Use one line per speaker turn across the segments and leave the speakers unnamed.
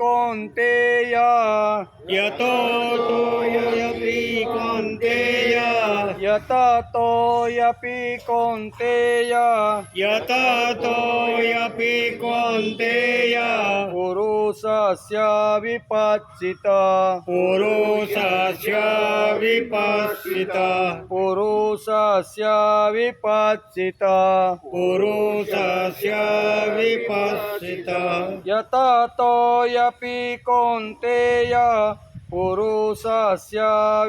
कौन्तेय
यतो तोयपि कौन्तेय
यततोऽपि कौन्तेय
यततोऽपि कौन्तेय
पुरुषस्य विपच्चित
पुरुषस्य विपश्चित
पुरुषस्य विपच्चित
पुरुषस्य विपश्चित
यततोऽपि कौन्तेय पुरुषस्य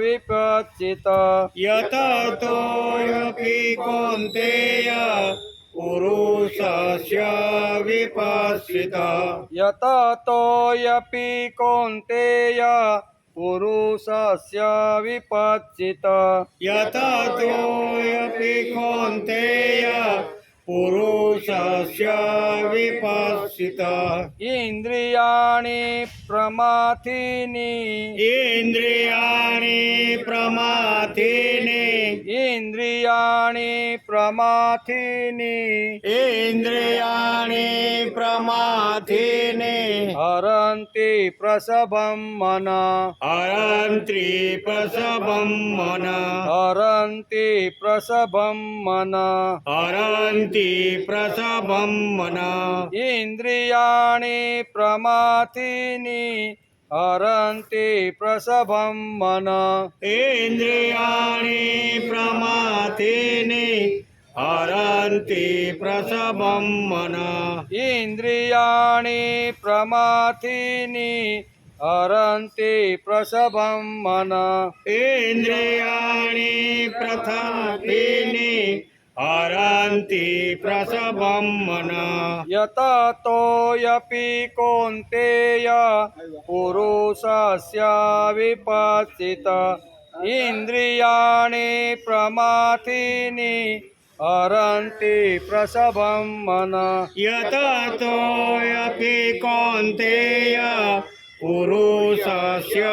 विपच्चित
यततोऽपि कौन्तेय पुरुषस्य विपश्चित
यततोऽपि कौन्तेय पुरुषस्य विपच्चित
यततोऽपि कौन्तेय पुरुषस्य विपश्चित
इन्द्रियाणि प्रमाथीनि
इन्द्रियाणि प्रमाथीनि
इन्द्रियाणि प्रमाथीनि
इन्द्रियाणि प्रमाथीनि
हरन्ति प्रसभं मन
हरन्ति प्रसभं मन
हरन्ति प्रसभं मन
हरन्ति प्रसभं मन
इन्द्रियाणि प्रमाथीनि हरन्ति प्रसभं मन
इन्द्रियाणि प्रमाथीनि हरन्ति प्रसभं मन
इन्द्रियाणि प्रमाथीनि हरन्ति प्रसभं मन
इन्द्रियाणि प्रमाथीनि हरन्ति प्रसभं मन
यततोऽपि कौन्तेय पुरुषस्य विपच्चित इन्द्रियाणि प्रमाथीनि हरन्ति प्रसभं मन
यततोऽपि कौन्तेय पुरुषस्य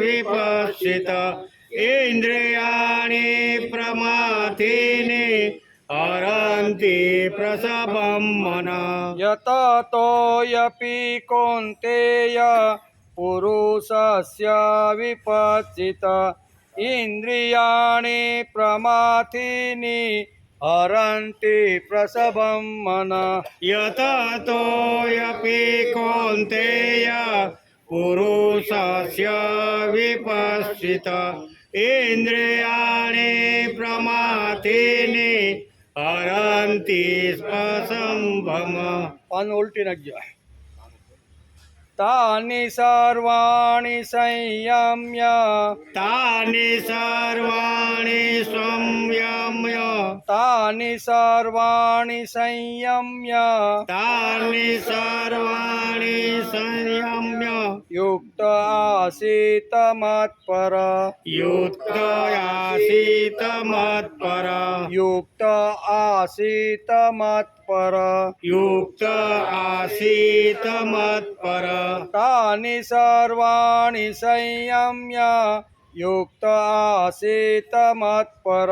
विपश्चित इन्द्रियाणि प्रमाथीनि हरन्ति प्रसभं मन
यततोऽपि कौन्तेय पुरुषस्य विपच्चित इन्द्रियाणि प्रमाथीनि हरन्ति प्रसभं मन
यततोऽपि कौन्तेय पुरुषस्य विपश्चित इन्द्रियाणि प्रमाथीनि हरन्ति प्रसभं
पान उलटी नग्य तानि सर्वाणि संयम्य
तानि सर्वाणि संयम्य
तानि सर्वाणि संयम्य
तानि सर्वाणि संयम्य
युक्त आसीत मत्पर
युक्त आसीत मत्पर
युक्त आसीत मत्पर
युक्त आसीत मत्पर
तानि सर्वाणि संयम्य युक्त आसीत मत्पर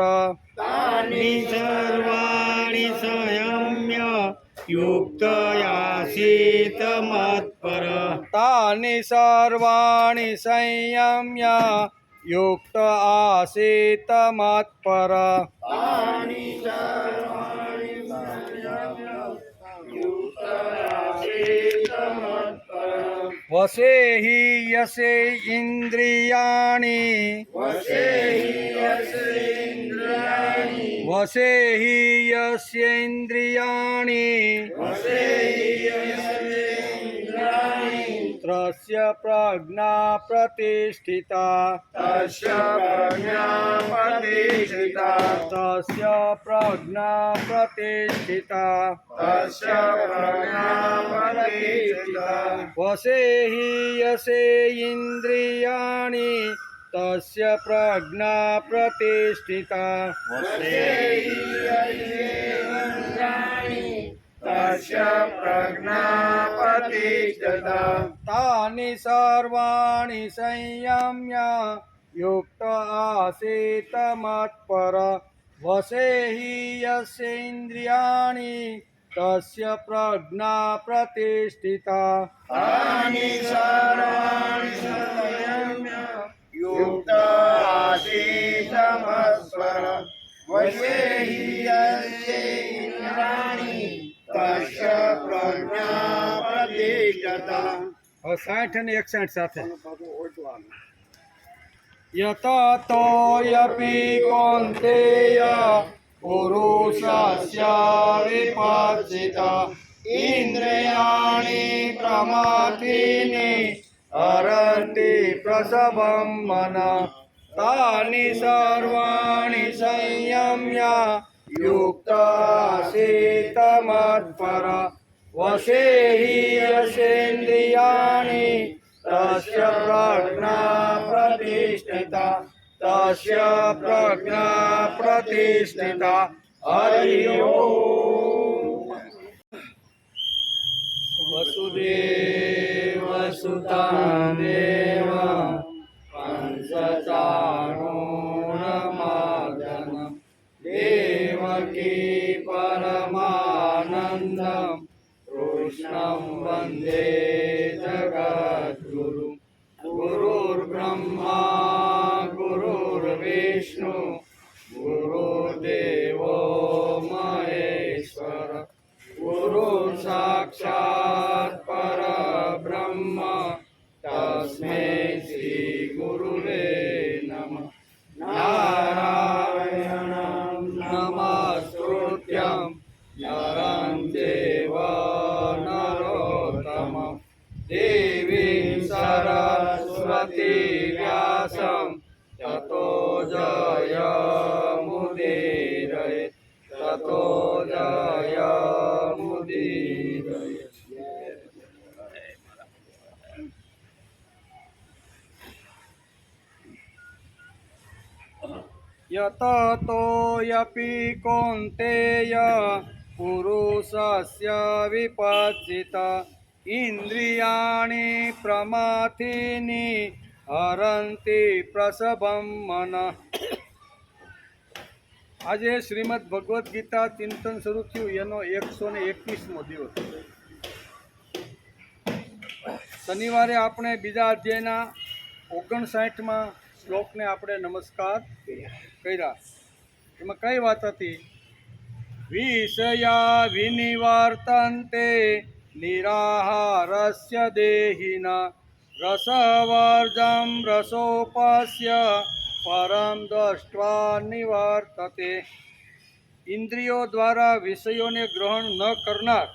तानि सर्वाणि संयम्य युक्त आसीत मत्पर
तानि सर्वाणि संयम्य युक्त आसीत मत्पर
तानि सर्वाणि संयम्य युक्त आसीत मत्पर
वशे हि यसे इन्द्रियाणि
वशे हि यस्येन्द्रियाणि
वशे हि यस्येन्द्रियाणि
वशे हि यस्येन्द्रियाणि
तस्य प्रज्ञा प्रतिष्ठिता
तस्य प्रज्ञा प्रतिष्ठिता
तस्य प्रज्ञा प्रतिष्ठिता
तस्य प्रज्ञा प्रतिष्ठिता
वशे हि यसे इन्द्रियाणि तस्य प्रज्ञा प्रतिष्ठिता
वशे हि यस्येन्द्रियाणि तस्य प्रज्ञा प्रतिष्ठिता
तानि सर्वाणि संयम्य युक्त आसीत मत्पर वशे हि यस्येन्द्रियाणि તસ્ય પ્રજ્ઞા પ્રતિષ્ઠિતા
તાનિ સર્વાણિ સંયમ્ય યુક્ત આસીતમસ્વર વશેહિ યસ્યેન્દ્રાણિ તસ્ય પ્રજ્ઞા પ્રતિષ્ઠતા.
હવે 60 અને 61 સાથે યતતો યપી કૌન્તેય પુરુષસ્ય વિપર્જિતા ઇન્દ્રિયાણિ પ્રમાથીનિ હરન્તિ પ્રસવં મન તાનિ સર્વાણિ સંયમ્ય યુક્ત આસીતમત્પર વશેહિ યસેન્દ્રિયાણિ તસ્ય પ્રજ્ઞા પ્રતિષ્ઠિતા તસ્ય પ્રજ્ઞા પ્રતિષ્ઠિતા. હરિ ઓમ. વસુદેવ સુતં દેવ કંસચાણૂરમર્દન દેવકી પરમાનંદમ કૃષ્ણં વંદે જગદ્ગુરુ. ગુરુર્બ્રહ્મા ગુરુર્વિષ્ણુ ગુરુર્દેવો મહેશ્વર ગુરુ સાક્ષાત પરબ્રહ્મ તસ્મૈ શ્રી ગુરુવે નમઃ. નારાયણં નમસ્કૃત્યં નરં ચૈવ નરોત્તમં દેવીં સરસ્વતી વ્યાસં તતો જયમુદીરયે તતો જયમુદીરયે. યતતો યપી કૌન્તેય પુરુષસ્ય વિપર્જિતા ઇન્દ્રિયાણિ પ્રમાથીનિ હરન્તિ પ્રસભં મન. આજે શ્રીમદ ભગવદ્ ગીતા ચિંતન શરૂ થયું એનો 121મો દિવસ. શનિવારે આપણે બીજા અધ્યાયના 59માં શ્લોકને આપણે નમસ્કાર કર્યા. એમાં કઈ વાત હતી? વિષયા વિનિવર્તન્તે નિરાહારસ્ય દેહિના રસવર્જમ રસોપસ્ય પરમ દ્રષ્ટ્વા નિવર્તતે. ઇન્દ્રિયો દ્વારા વિષયોને ગ્રહણ ન કરનાર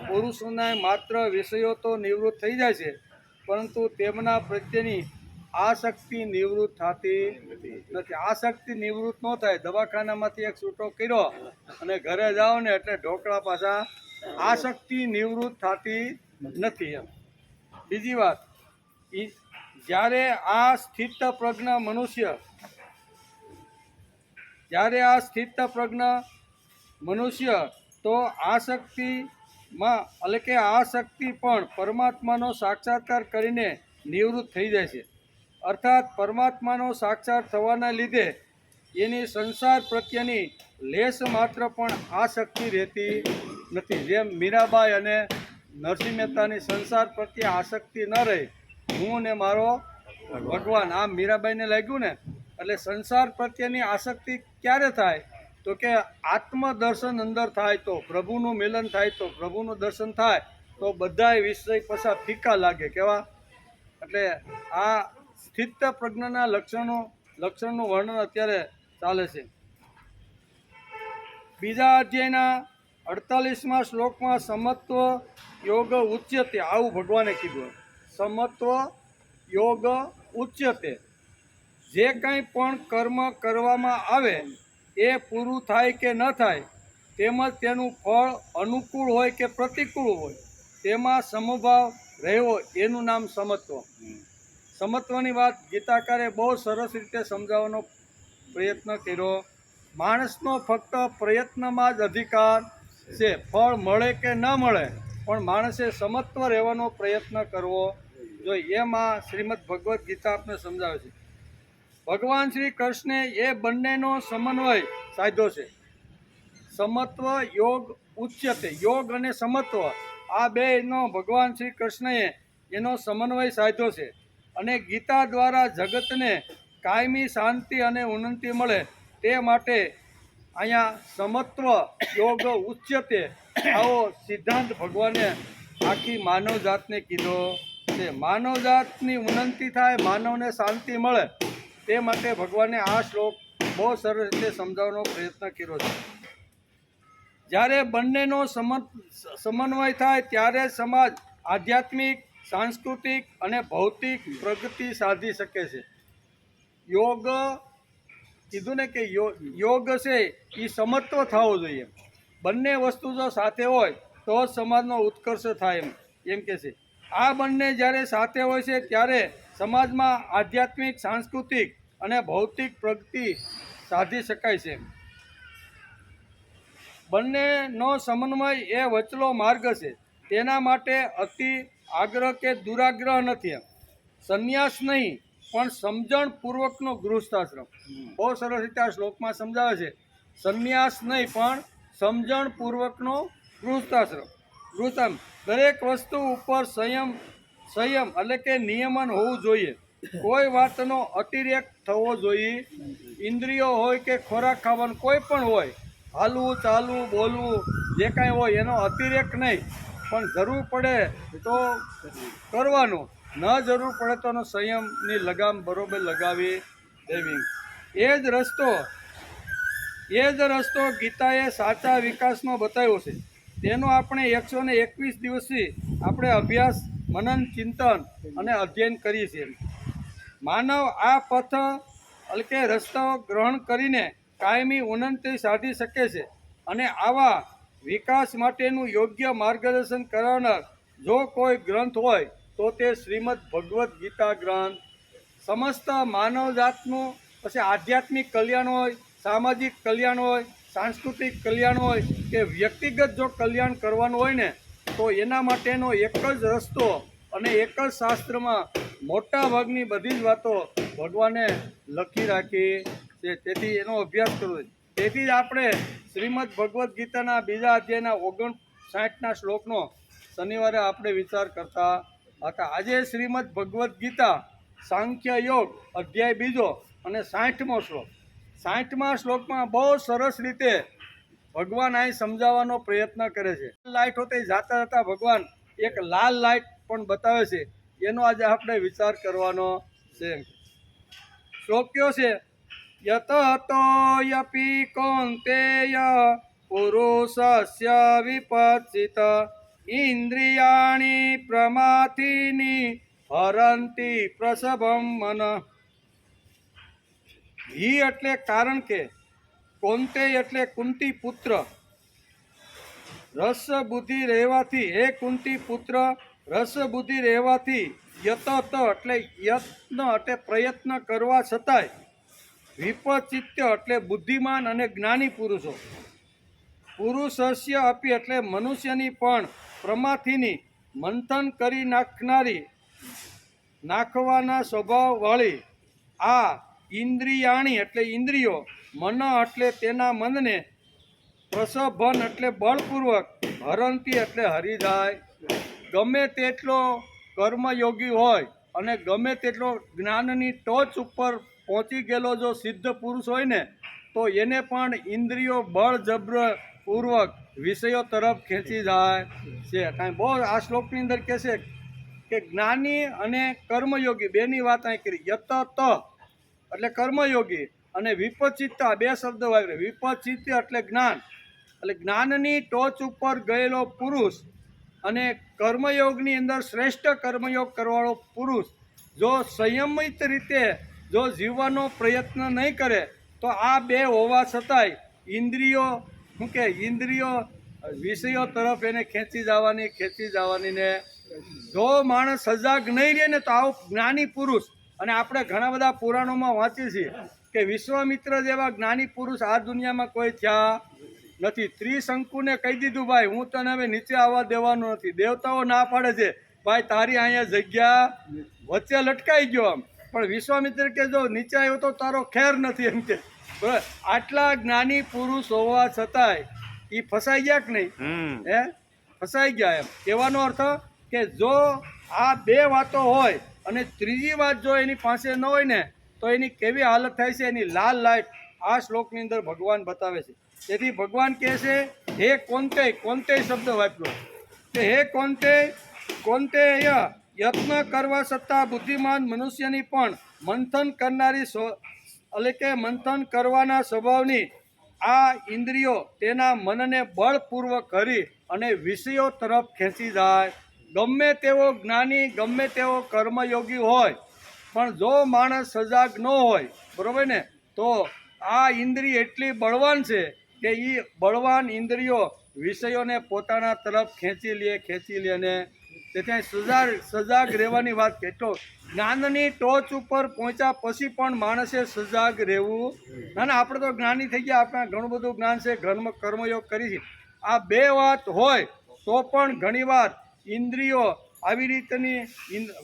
પુરુષોને માત્ર વિષયો તો નિવૃત્ત થઈ જાય છે, પરંતુ તેમના પ્રત્યેની આસક્તિ નિવૃત્ત થતી નથી. આસક્તિ નિવૃત્ત ન થાય, દવાખાનામાંથી એક છૂટો કર્યો અને ઘરે જાઓ ને એટલે ઢોકળા પાછા, આસક્તિ નિવૃત્ત થતી નથી. એમ બીજી વાત, જ્યારે આ સ્થિત પ્રજ્ઞ મનુષ્ય તો આસક્તિમાં એટલે કે આસક્તિ પણ પરમાત્માનો સાક્ષાત્કાર કરીને નિવૃત્ત થઈ જાય છે. અર્થાત પરમાત્માનો સાક્ષાત થવાના લીધે એની સંસાર પ્રત્યેની લેશ માત્ર પણ આસક્તિ રહેતી નથી. જેમ મીરાબાઈ અને નરસિંહ મહેતાની સંસાર પ્રત્યે આસક્તિ ન રહી, હું ને મારો ભગવાન, આમ મીરાબાઈને લાગ્યું ને. એટલે સંસાર પ્રત્યેની આસક્તિ ક્યારે થાય? તો કે આત્મદર્શન અંદર થાય તો, પ્રભુનું મિલન થાય તો, પ્રભુનું દર્શન થાય તો બધાય વિષય પાછા ફીકા લાગે. કેવા? એટલે આ સ્થિત પ્રજ્ઞાના લક્ષણનું વર્ણન અત્યારે ચાલે છે. બીજા અધ્યાયના 48મા શ્લોકમાં સમત્વ યોગ ઉચ્યતે, આવું ભગવાને કીધું. સમત્વ યોગ ઉચ્યતે, જે કંઈ પણ કર્મ કરવામાં આવે એ પૂરું થાય કે ન થાય, તેમજ તેનું ફળ અનુકૂળ હોય કે પ્રતિકૂળ હોય, તેમાં સમભાવ રહેવો, એનું નામ સમત્વ. સમત્વની વાત ગીતાકારે બહુ સરસ રીતે સમજાવવાનો પ્રયત્ન કર્યો. માણસનો ફક્ત પ્રયત્નમાં જ અધિકાર છે. ફળ મળે કે ન મળે, પણ માણસે સમત્વ રહેવાનો પ્રયત્ન કરવો જોઈએ. એમાં શ્રીમદ ભગવદ્ ગીતા આપને સમજાવે છે. ભગવાન શ્રી કૃષ્ણે એ બંનેનો સમન્વય સાધ્યો છે. સમત્વ યોગ ઉચ્યતે. યોગ અને સમત્વ આ બેનો ભગવાન શ્રી કૃષ્ણએ એનો સમન્વય સાધ્યો છે. અને ગીતા દ્વારા જગતને કાયમી શાંતિ અને ઉન્નતિ મળે તે માટે અહીંયા સમત્વ યોગ ઉચ્યતે આવો સિદ્ધાંત ભગવાને આખી માનવ જાતને કીધો છે. માનવ જાતની ઉન્નતિ થાય, માનવને શાંતિ મળે તે માટે ભગવાને આ શ્લોક બહુ સરસ રીતે સમજાવવાનો પ્રયત્ન કર્યો છે. જ્યારે બંનેનો સમન્વય થાય ત્યારે સમાજ આધ્યાત્મિક, સાંસ્કૃતિક અને ભૌતિક પ્રગતિ સાધી શકે છે. યોગ કીધું ને કે યોગ છે એ સમત્વ થવો જોઈએ. બંને વસ્તુ જો સાથે હોય તો જ સમાજનો ઉત્કર્ષ થાય એમ કે છે. આ બંને જ્યારે સાથે હોય છે ત્યારે સમાજમાં આધ્યાત્મિક, સાંસ્કૃતિક અને ભૌતિક પ્રગતિ સાધી શકાય છે. બંનેનો સમન્વય એ વચલો માર્ગ છે. તેના માટે અતિ આગ્રહ કે દુરાગ્રહ નથી. સંન્યાસ નહીં પણ સમજણપૂર્વકનો ગૃહસ્થાશ્રમ. બહુ સરસ રીતે આ શ્લોકમાં સમજાવે છે. સંન્યાસ નહીં પણ સમજણપૂર્વકનો ગૃહસ્થાશ્રમ. દરેક વસ્તુ ઉપર સંયમ એટલે કે નિયમન હોવું જોઈએ. કોઈ વાતનો અતિરેક થવો જોઈએ. ઇન્દ્રિયો હોય કે ખોરાક ખાવાનું કોઈ પણ હોય, હાલવું, ચાલવું, બોલવું જે કાંઈ હોય એનો અતિરેક નહીં, પણ જરૂર પડે તો કરવાનું, ન જરૂર પડે તો સંયમની લગામ બરોબર લગાવી દેવી. એ જ રસ્તો ગીતાએ સાચા વિકાસનો બતાવ્યો છે. તેનો આપણે 121 દિવસથી આપણે અભ્યાસ, મનન, ચિંતન અને અધ્યયન કરીએ છીએ. માનવ આ પથ એટલે કે રસ્તો ગ્રહણ કરીને કાયમી ઉન્નતિ સાધી શકે છે. અને આવા વિકાસ માટેનું યોગ્ય માર્ગદર્શન કરનાર જો કોઈ ગ્રંથ હોય તો તે શ્રીમદ ભગવદ્ ગીતા ગ્રંથ. સમસ્ત માનવ જાતનું પછી આધ્યાત્મિક કલ્યાણ હોય, સામાજિક કલ્યાણ હોય, સાંસ્કૃતિક કલ્યાણ હોય કે વ્યક્તિગત જો કલ્યાણ કરવાનું હોય ને તો એના માટેનો એક જ રસ્તો અને એક જ શાસ્ત્રમાં મોટા ભાગની બધી જ વાતો ભગવાને લખી રાખી છે. તેથી એનો અભ્યાસ કરવો છે. તેથી જ આપણે શ્રીમદ ભગવદ્ ગીતાના બીજા અધ્યાયના 59ના શ્લોકનો શનિવારે આપણે વિચાર કરતા હતા. આજે શ્રીમદ ભગવદ્ ગીતા સાંખ્ય યોગ અધ્યાય 2 અને 60મો શ્લોક. 60મા શ્લોકમાં બહુ સરસ રીતે ભગવાન અહીં સમજાવવાનો પ્રયત્ન કરે છે. લાઇટ હોતે જાતા જતા ભગવાન એક લાલ લાઇટ પણ બતાવે છે. એનો આજે આપણે વિચાર કરવાનો છે. શ્લોક કયો છે? યતતો યપી કૌંતેય પુરુષસ્ય વિપત્સિત ઇન્દ્રિયાણિ પ્રમાથિની હરંતિ પ્રસભમ મન. હિ એટલે કારણ કે, કૌંતેય એટલે કુંતી પુત્ર, રસ બુદ્ધિ રહેવાથી, હે કુંતી પુત્ર રસ બુદ્ધિ રહેવાથી, યતત એટલે યત્ન એટલે પ્રયત્ન કરવા છતાંય, વિપચિત્ય એટલે બુદ્ધિમાન અને જ્ઞાની પુરુષો, પુરુષસ્ય અપી એટલે મનુષ્યની પણ, પ્રમાથિની મંથન કરી નાખવાના સ્વભાવવાળી, આ ઇન્દ્રિયાણી એટલે ઇન્દ્રિયો, મન એટલે તેના મનને, પ્રસભન એટલે બળપૂર્વક, હરંતી એટલે હરી જાય. ગમે તેટલો કર્મયોગી હોય અને ગમે તેટલો જ્ઞાનની ટોચ ઉપર પહોંચી ગયેલો જો સિદ્ધ પુરુષ હોય ને તો એને પણ ઇન્દ્રિયો બળજબરપૂર્વક વિષયો તરફ ખેંચી જાય છે. કાંઈ બહુ આ શ્લોકની અંદર કહે છે કે જ્ઞાની અને કર્મયોગી બેની વાત અહીં કરી. યત એટલે કર્મયોગી અને વિપચિત્ત બે શબ્દો વાપરે. વિપચિત્ત એટલે જ્ઞાન, એટલે જ્ઞાનની ટોચ ઉપર ગયેલો પુરુષ અને કર્મયોગની અંદર શ્રેષ્ઠ કર્મયોગ કરવાળો પુરુષ જો સંયમિત રીતે જો જીવવાનો પ્રયત્ન નહીં કરે તો આ બે હોવા છતાંય ઇન્દ્રિયો વિષયો તરફ એને ખેંચી જવાની ને જો માણસ સજાગ નહીં રહે ને તો આવો જ્ઞાની પુરુષ. અને આપણે ઘણા બધા પુરાણોમાં વાંચીએ છીએ કે વિશ્વામિત્ર જેવા જ્ઞાની પુરુષ આ દુનિયામાં કોઈ થયા નથી. ત્રિશંકુને કહી દીધું, ભાઈ હું તને હવે નીચે આવવા દેવાનો નથી. દેવતાઓ ના પાડે છે, ભાઈ તારી અહીંયા જગ્યા વચ્ચે લટકાઈ ગયો આમ. પણ વિશ્વામિત્ર કે જો નીચે આવ્યો તો તારો ખેર નથી એમ કે. આટલા જ્ઞાની પુરુષ હોવા છતાંય એ ફસાઈ ગયા કે નહીં? હે, ફસાઈ ગયા. એમ કહેવાનો અર્થ કે જો આ બે વાતો હોય અને ત્રીજી વાત જો એની પાસે ન હોય ને તો એની કેવી હાલત થાય છે એની લાલ લાઈટ આ શ્લોકની અંદર ભગવાન બતાવે છે. તેથી ભગવાન કહે છે હે કોંતે શબ્દ વાપર્યો કે હે કોંતે યત્ન કરવા છતાં બુદ્ધિમાન મનુષ્યની પણ મંથન કરનારી એટલે કે મંથન કરવાના સ્વભાવની આ ઇન્દ્રિયો તેના મનને બળપૂર્વક કરી અને વિષયો તરફ ખેંચી જાય. ગમે તેવો જ્ઞાની ગમે તેવો કર્મયોગી હોય પણ જો માણસ સજાગ ન હોય, બરોબર ને, તો આ ઇન્દ્રિય એટલી બળવાન છે કે એ બળવાન ઇન્દ્રિયો વિષયોને પોતાના તરફ ખેંચી લે ને તેથી સજાગ રહેવાની વાત. કેટલો જ્ઞાનની ટોચ ઉપર પહોંચ્યા પછી પણ માણસે સજાગ રહેવું. ના આપણે તો જ્ઞાની થઈ ગયા, આપણા ઘણું બધું જ્ઞાન છે, કર્મયોગ કરી છે. આ બે વાત હોય તો પણ ઘણી વાર ઇન્દ્રિયો આવી રીતની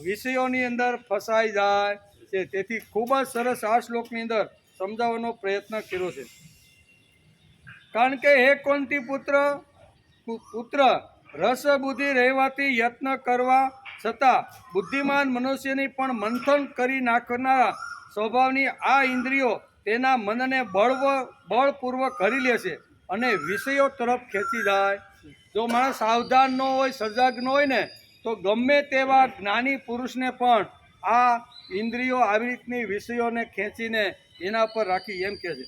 વિષયોની અંદર ફસાઈ જાય છે. તેથી ખૂબ જ સરસ આ શ્લોકની અંદર સમજાવવાનો પ્રયત્ન કર્યો છે. કારણ કે હે કુંતી પુત્ર રસ બુદ્ધિ રહેવાથી યત્ન કરવા છતાં બુદ્ધિમાન મનુષ્યની પણ મંથન કરી નાખનારા સ્વભાવની આ ઇન્દ્રિયો તેના મનને બળપૂર્વક કરી લે છે અને વિષયો તરફ ખેંચી જાય. જો માણસ સાવધાન ન હોય, સજાગ ન હોય ને તો ગમે તેવા જ્ઞાની પુરુષને પણ આ ઇન્દ્રિયો આવી રીતની વિષયોને ખેંચીને એના પર રાખી. એમ કહે છે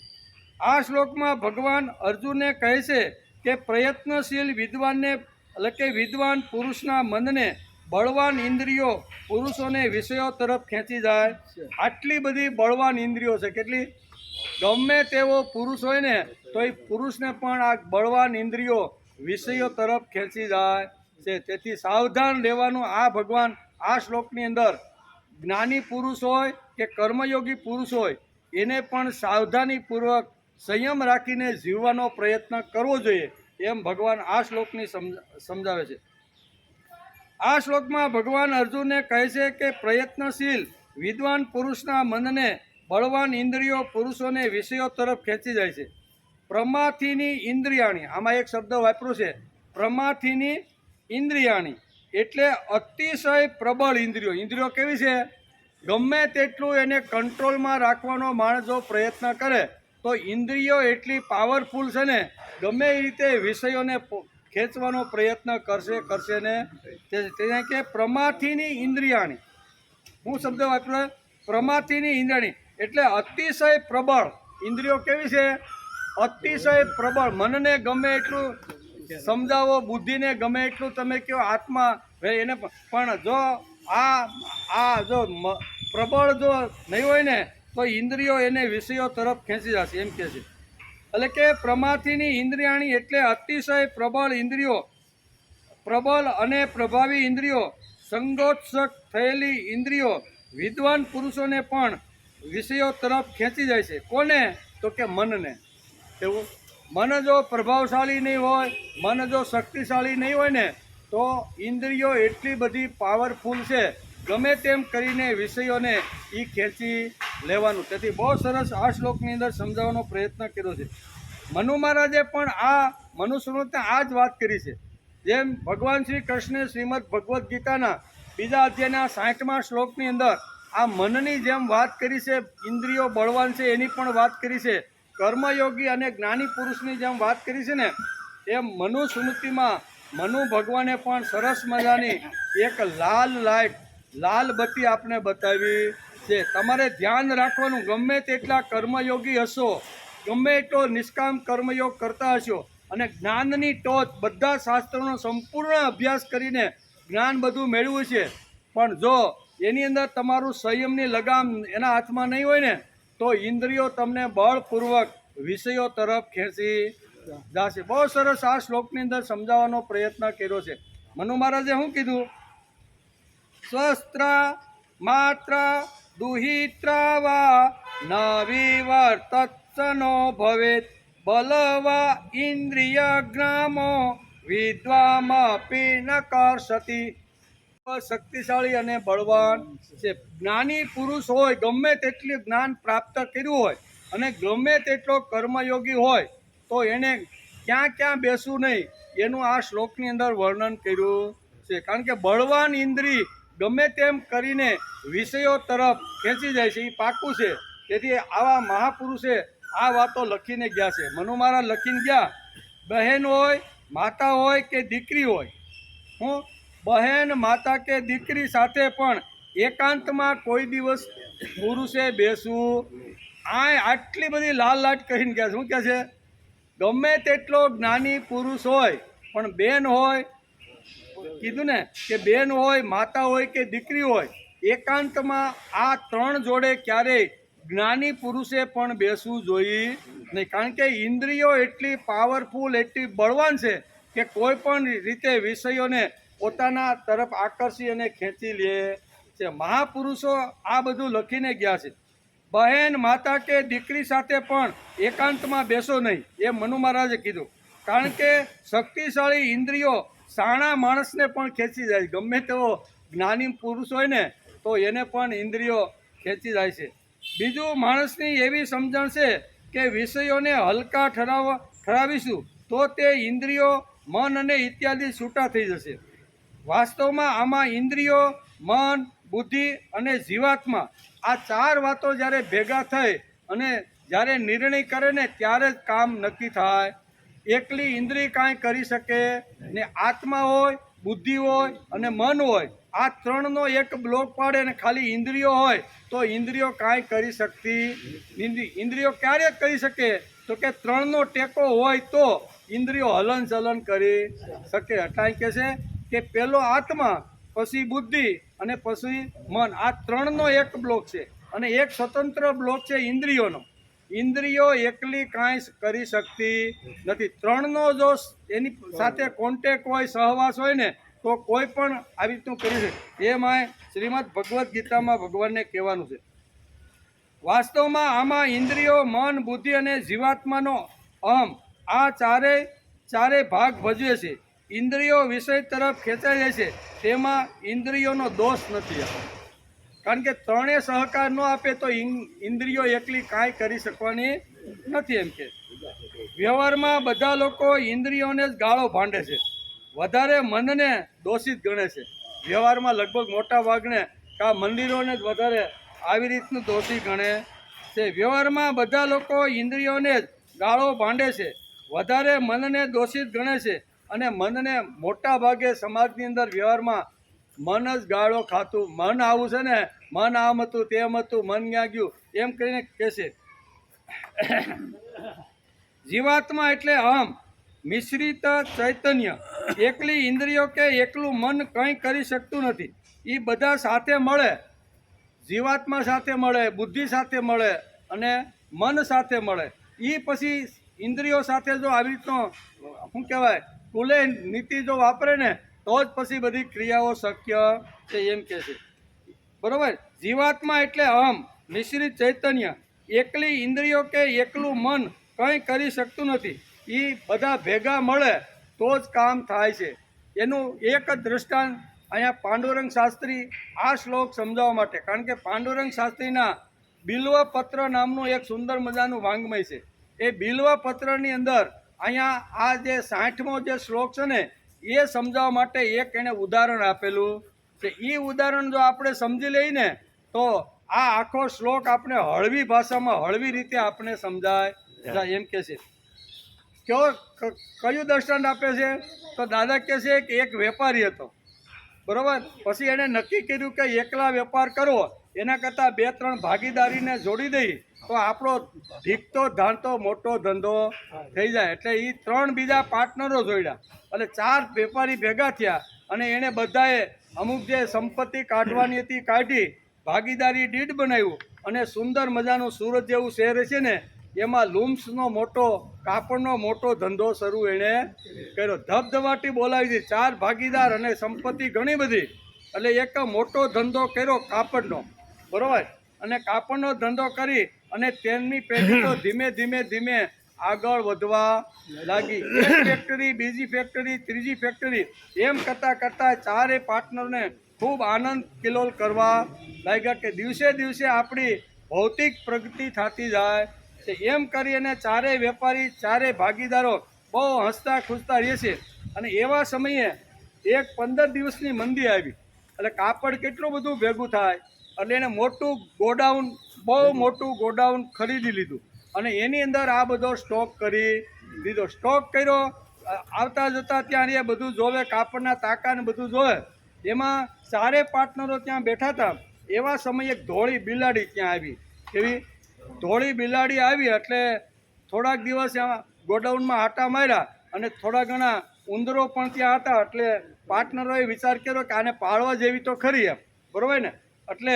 આ શ્લોકમાં ભગવાન અર્જુનને કહે છે કે પ્રયત્નશીલ વિદ્વાનને એટલે કે વિદ્વાન પુરુષના મનને બળવાન ઇન્દ્રિયો પુરુષોને વિષયો તરફ ખેંચી જાય. આટલી બધી બળવાન ઇન્દ્રિયો છે. કેટલી? ગમે તેવો પુરુષ હોય ને તો એ પુરુષને પણ આ બળવાન ઇન્દ્રિયો વિષયો તરફ ખેંચી જાય છે. તેથી સાવધાન રહેવાનું. આ ભગવાન આ શ્લોકની અંદર જ્ઞાની પુરુષ હોય કે કર્મયોગી પુરુષ હોય એને પણ સાવધાનીપૂર્વક સંયમ રાખીને જીવવાનો પ્રયત્ન કરવો જોઈએ એમ ભગવાન આ શ્લોકની સમજાવે છે. આ શ્લોકમાં ભગવાન અર્જુનને કહે છે કે પ્રયત્નશીલ વિદ્વાન પુરુષના મનને બળવાન ઇન્દ્રિયો પુરુષોને વિષયો તરફ ખેંચી જાય છે. પ્રમાથીની ઇન્દ્રિયાણી, આમાં એક શબ્દ વાપર્યો છે પ્રમાથીની ઇન્દ્રિયાણી, એટલે અતિશય પ્રબળ ઇન્દ્રિયો. ઇન્દ્રિયો કેવી છે? ગમે તેટલું એને કંટ્રોલમાં રાખવાનો માણસ જો પ્રયત્ન કરે તો ઇન્દ્રિયો એટલી પાવરફુલ છે ને ગમે એ રીતે વિષયોને ખેંચવાનો પ્રયત્ન કરશે ને. તેને કે પ્રમાથીની ઇન્દ્રિયાણી. હું શબ્દ વાપર્યો પ્રમાથીની ઇન્દ્રિયાણી એટલે અતિશય પ્રબળ. ઇન્દ્રિયો કેવી છે? અતિશય પ્રબળ. મનને ગમે એટલું સમજાવો, બુદ્ધિને ગમે એટલું તમે કહો, આત્મા એને પણ જો આ જો પ્રબળ જો નહીં હોય ને તો ઇન્દ્રિયો એને વિષયો તરફ ખેંચી જશે. એમ કહે છે એટલે કે પ્રમાથીની ઇન્દ્રિયાણી એટલે અતિશય પ્રબળ ઇન્દ્રિયો, પ્રબળ અને પ્રભાવી ઇન્દ્રિયો, સંગોત્સક થયેલી ઇન્દ્રિયો વિદ્વાન પુરુષોને પણ વિષયો તરફ ખેંચી જાય છે. કોને? તો કે મનને. એવું મન જો પ્રભાવશાળી નહીં હોય, મન જો શક્તિશાળી નહીં હોય ને તો ઇન્દ્રિયો એટલી બધી પાવરફુલ છે ગમે તેમ કરીને વિષયોને એ ખેંચી લેવાનું. તેથી બહુ સરસ આ શ્લોકની અંદર સમજાવવાનો પ્રયત્ન કર્યો છે. મનુ મહારાજે પણ આ મનુસ્મૃતને આ જ વાત કરી છે. જેમ ભગવાન શ્રી કૃષ્ણે શ્રીમદ ભગવદ્ ગીતાના બીજા અધ્યાયના 60મા શ્લોકની અંદર આ મનની જેમ વાત કરી છે, ઇન્દ્રિયો બળવાન છે એની પણ વાત કરી છે, કર્મયોગી અને જ્ઞાની પુરુષની જેમ વાત કરી છે ને એમ મનુસ્મૃતિમાં મનુ ભગવાને પણ સરસ મજાની એક લાલ બત્તી આપણે બતાવી છે. તમારે ધ્યાન રાખવાનું, ગમે તેટલા કર્મયોગી હશો, ગમે એટલો નિષ્કામ કર્મયોગ કરતા હશો અને જ્ઞાનની ટોચ બધા શાસ્ત્રોનો સંપૂર્ણ અભ્યાસ કરીને જ્ઞાન બધું મેળવ્યું છે, પણ જો એની અંદર તમારું સંયમની લગામ એના હાથમાં નહીં હોય ને તો ઇન્દ્રિયો તમને બળપૂર્વક વિષયો તરફ ખેંચી જશે. બહુ સરસ આ શ્લોકની અંદર સમજાવવાનો પ્રયત્ન કર્યો છે. મનુ મહારાજે શું કીધું? સ્વસ્ત્રા માત્ર દુહિત્રા વા ન વિવર્તત્સનો ભવેત બલવા ઇન્દ્રિય જ્ઞામો વિદ્વામપી ન કર્ષતિ. શક્તિશાળી અને બળવાન છે. જ્ઞાની પુરુષ હોય, ગમે તેટલું જ્ઞાન પ્રાપ્ત કર્યું હોય અને ગમે તેટલો કર્મયોગી હોય તો એને ક્યાં ક્યાં બેસવું નહીં એનું આ શ્લોકની અંદર વર્ણન કર્યું છે. કારણ કે બળવાન ઇન્દ્રિય ગમે તેમ કરીને વિષયો તરફ ખેંચી જાય છે એ પાકું છે. તેથી આવા મહાપુરુષે આ વાતો લખીને ગયા છે. મનુ મહારાજ લખીને ગયા, બહેન હોય, માતા હોય કે દીકરી હોય, હું બહેન, માતા કે દીકરી સાથે પણ એકાંતમાં કોઈ દિવસ પુરુષે બેસવું. આટલી બધી લાલ લાટ કરીને ગયા છે. શું કહે છે? ગમે તેટલો જ્ઞાની પુરુષ હોય પણ બેન હોય, કીધું ને કે બેન હોય, માતા હોય કે દીકરી હોય, એકાંતમાં આ ત્રણ જોડે ક્યારેય જ્ઞાની પુરુષે પણ બેસવું જોઈએ નહીં. કારણ કે ઇન્દ્રિયો એટલી પાવરફુલ, એટલી બળવાન છે કે કોઈ પણ રીતે વિષયોને પોતાના તરફ આકર્ષી અને ખેંચી લે છે. મહાપુરુષો આ બધું લખીને ગયા છે. બહેન, માતા કે દીકરી સાથે પણ એકાંતમાં બેસો નહીં, એ મનુ મહારાજે કીધું. કારણ કે શક્તિશાળી ઇન્દ્રિયો સાણા માણસને પણ ખેંચી જાય. ગમે તેવો જ્ઞાની પુરુષ હોય ને તો એને પણ ઇન્દ્રિયો ખેંચી જાય છે. બીજું, માણસની એવી સમજણ છે કે વિષયોને હલકા ઠરાવીશું તો તે ઇન્દ્રિયો, મન અને ઇત્યાદિ છૂટા થઈ જશે. વાસ્તવમાં આમાં ઇન્દ્રિયો, મન, બુદ્ધિ અને જીવાત્મા આ ચાર વાતો જ્યારે ભેગા થઈ અને જ્યારે નિર્ણય કરે ને ત્યારે જ કામ નક્કી થાય. એકલી ઇન્દ્રિય કાંઈ કરી શકે ને આત્મા હોય, બુદ્ધિ હોય અને મન હોય, આ ત્રણનો એક બ્લોક પાડે ને ખાલી ઇન્દ્રિયો હોય તો ઇન્દ્રિયો કાંઈ કરી શકતી. ઇન્દ્રિયો ક્યારે કરી શકે? તો કે ત્રણનો ટેકો હોય તો ઇન્દ્રિયો હલન ચલન કરી શકે. એટલે કહે છે કે પહેલો આત્મા, પછી બુદ્ધિ અને પછી મન, આ ત્રણનો એક બ્લોક છે. અને એક સ્વતંત્ર બ્લોક છે ઇન્દ્રિયોનો. ઇન્દ્રિયો એકલી કાંઈ કરી શકતી નથી. ત્રણનો જો એની સાથે કોન્ટેક્ટ હોય, સહવાસ હોય ને તો કોઈ પણ આવી રીતનું કરી શકે. એમાં શ્રીમદ ભગવદ્ ગીતામાં ભગવાનને કહેવાનું છે. વાસ્તવમાં આમાં ઇન્દ્રિયો, મન, બુદ્ધિ અને જીવાત્માનો અહમ આ ચારે ભાગ ભજવે છે. ઇન્દ્રિયો વિષય તરફ ખેંચાઈ જાય છે, તેમાં ઇન્દ્રિયોનો દોષ નથી. કારણ કે ત્રણેય સહકાર ન આપે તો ઇન્દ્રિયો એકલી કાંઈ કરી શકવાની નથી. એમ કે વ્યવહારમાં બધા લોકો ઇન્દ્રિયોને જ ગાળો ભાંડે છે, વધારે મનને દોષિત ગણે છે. વ્યવહારમાં લગભગ મોટા ભાગને કા મંદિરોને જ વધારે આવી રીતનું દોષી ગણે છે. વ્યવહારમાં બધા લોકો ઇન્દ્રિયોને જ ગાળો ભાંડે છે, વધારે મનને દોષિત ગણે છે. અને મનને મોટા ભાગે સમાજની અંદર વ્યવહારમાં મન જ ગાળો ખાતું. મન આવું છે ને, મન આમ હતું, તેમ હતું, મન ક્યાં ગયું, એમ કરીને કહે છે. જીવાત્મા એટલે અહમ, મિશ્રિત ચૈતન્ય. એકલી ઇન્દ્રિયો કે એકલું મન કંઈ કરી શકતું નથી. એ બધા સાથે મળે, જીવાત્મા સાથે મળે, બુદ્ધિ સાથે મળે અને મન સાથે મળે. એ પછી ઇન્દ્રિયો સાથે જો આવી રીતનો શું કહેવાય કુલે નીતિ જો વાપરે ને તો જ પછી બધી ક્રિયાઓ શક્ય છે. એમ કહે છે. બરાબર. જીવાત્મા એટલે અહમ, મિશ્રિત ચૈતન્ય. એકલી ઇન્દ્રિયો કે એકલું મન કંઈ કરી શકતું નથી. એ બધા ભેગા મળે તો જ કામ થાય છે. એનું એક જ દ્રષ્ટાંત અહીંયા પાંડુરંગ શાસ્ત્રી આ શ્લોક સમજાવવા માટે, કારણ કે પાંડુરંગ શાસ્ત્રીના બિલ્વપત્ર નામનું એક સુંદર મજાનું વાંગ્મય છે. એ બિલ્વપત્રની અંદર અહીંયા આ જે 60મો જે શ્લોક છે ને એ સમજાવવા માટે એક એણે ઉદાહરણ આપેલું છે. એ ઉદાહરણ જો આપણે સમજી લઈએ ને તો આ આખો શ્લોક આપણે હળવી ભાષામાં હળવી રીતે આપણે સમજાય. એમ કે છે કયું દ્રષ્ટાંત આપે છે? તો દાદા કહે છે કે એક વેપારી હતો, બરાબર. પછી એણે નક્કી કર્યું કે એકલા વેપાર કરવો એના કરતાં 2-3 ભાગીદારીને જોડી દઈ તો આપણો ધીકતો ધાણતો મોટો ધંધો થઈ જાય. એટલે એ 3 બીજા પાર્ટનરો જોડ્યા એટલે 4 વેપારી ભેગા થયા અને એણે બધાએ અમુક જે સંપત્તિ કાઢવાની હતી કાઢી, ભાગીદારી ડીડ બનાવ્યું અને સુંદર મજાનું સુરત જેવું શહેર છે ને એમાં લૂમ્સનો મોટો કાપડનો મોટો ધંધો શરૂ એણે કર્યો. ધબધબાટી બોલાવી દીધી, 4 ભાગીદાર અને સંપત્તિ ઘણી બધી. એટલે એક મોટો ધંધો કર્યો કાપડનો, બરાબર. અને કાપડનો ધંધો કરી અને તેમની પેઢી તો ધીમે ધીમે આગળ વધવા લાગી. એક ફેક્ટરી, બીજી ફેક્ટરી, ત્રીજી ફેક્ટરી, એમ કરતાં 4 પાર્ટનરને ખૂબ આનંદ કિલોલ કરવા લાગ્યા કે દિવસે દિવસે આપણી ભૌતિક પ્રગતિ થતી જાય. એમ કરી અને 4 વેપારી, 4 ભાગીદારો બહુ હસતા ખુશતા રહે છે. અને એવા સમયે એક 15 દિવસની મંદી આવી, એટલે કાપડ કેટલું બધું ભેગું થાય, એટલે એને મોટું ગોડાઉન, બહુ મોટું ગોડાઉન ખરીદી લીધું અને એની અંદર આ બધો સ્ટોક કરી દીધો. સ્ટોક કર્યો, આવતા જતા ત્યાં એ બધું જોવે, કાપડના તાકા ને બધું જોવે. એમાં 4 પાર્ટનરો ત્યાં બેઠા હતા. એવા સમયે એક ધોળી બિલાડી ત્યાં આવી. એવી ધોળી બિલાડી આવી એટલે થોડાક દિવસ ગોડાઉનમાં આટા માર્યા અને થોડા ઘણા ઉંદરો પણ ત્યાં હતા. એટલે પાર્ટનરોએ વિચાર કર્યો કે આને પાળવા જેવી તો ખરી એમ, બરાબર ને. એટલે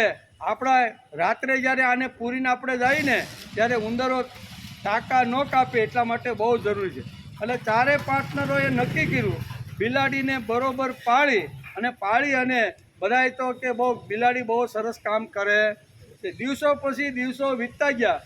આપણા રાત્રે જ્યારે આને પૂરીને આપણે જઈએ ને ત્યારે ઉંદરો ટાંકા ન કાપે, એટલા માટે બહુ જરૂરી છે. એટલે 4 પાર્ટનરોએ નક્કી કર્યું બિલાડીને બરોબર પાળી અને બધાએ તો કે બહુ બિલાડી બહુ સરસ કામ કરે છે. દિવસો પછી દિવસો વીતતા ગયા.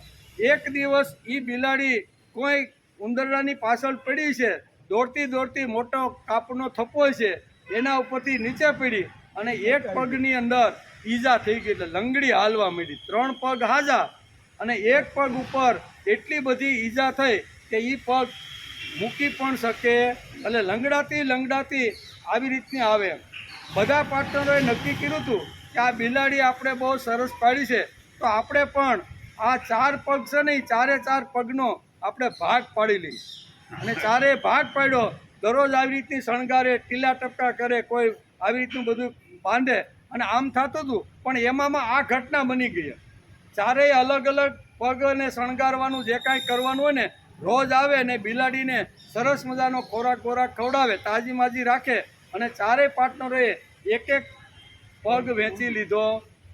એક દિવસ એ બિલાડી કોઈ ઉંદરડાની પાછળ પડી છે, દોડતી દોડતી મોટો કાપડનો થપ્પો છે એના ઉપરથી નીચે પડી અને એક પગની અંદર ઈજા થઈ ગઈ, એટલે લંગડી હાલવા માંડી. 3 પગ હાજા અને એક પગ ઉપર એટલી બધી ઈજા થઈ કે એ પગ મૂકી પણ શકે, એટલે લંગડાતી આવી રીતની આવે. બધા પાર્ટનરોએ નક્કી કર્યું હતું કે આ બિલાડી આપણે બહુ સરસ પાડી છે, તો આપણે પણ આ 4 પગ છે ને, 4 પગનો આપણે ભાગ પાડી લઈએ. અને 4 ભાગ પાડ્યો. દરરોજ આવી રીતની શણગારે, ટીલા ટપકા કરે, કોઈ આવી રીતનું બધું બાંધે અને આમ થતું હતું. પણ એમાં આ ઘટના બની ગઈ. 4 અલગ અલગ પગને શણગારવાનું જે કાંઈ કરવાનું હોય ને, રોજ આવે ને બિલાડીને સરસ મજાનો ખોરાક ખવડાવે, તાજી માજી રાખે. અને 4 પાર્ટનરોએ એક પગ વેચી લીધો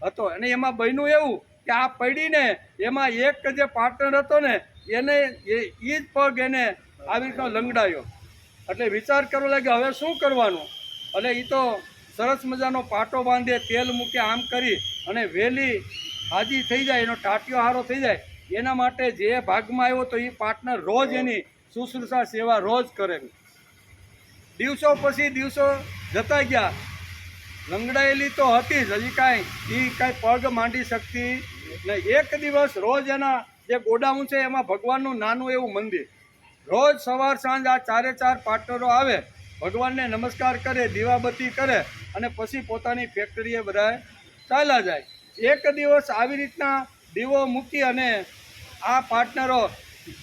હતો. અને એમાં બન્યું એવું કે આ પડીને એમાં એક જે પાર્ટનર હતો ને એને એ જ પગ એને આવી રીતનો લંગડાયો. એટલે વિચાર કરવા લાગે હવે શું કરવાનું. એટલે એ તો સરસ મજાનો પાટો બાંધે, તેલ મૂકે, આમ કરી અને વહેલી હાજી થઈ જાય, એનો ટાટિયો હારો થઈ જાય, એના માટે જે ભાગમાં આવ્યો તો એ પાર્ટનર રોજ એની શુશ્રૂષા સેવા રોજ કરે. દિવસો પછી દિવસો જતા ગયા. લંગડાયેલી તો હતી જ, હજી કાંઈ પગ માંડી શકતી નહીં. એક દિવસ રોજ એના જે ગોડાઉન છે એમાં ભગવાનનું નાનું એવું મંદિર, રોજ સવાર સાંજ આ 4 પાર્ટનરો આવે, ભગવાનને નમસ્કાર કરે, દીવાબત્તી કરે અને પછી પોતાની ફેક્ટરીએ બધા ચાલ્યા જાય. એક દિવસ આવી રીતના દીવો મૂકી અને આ પાર્ટનરો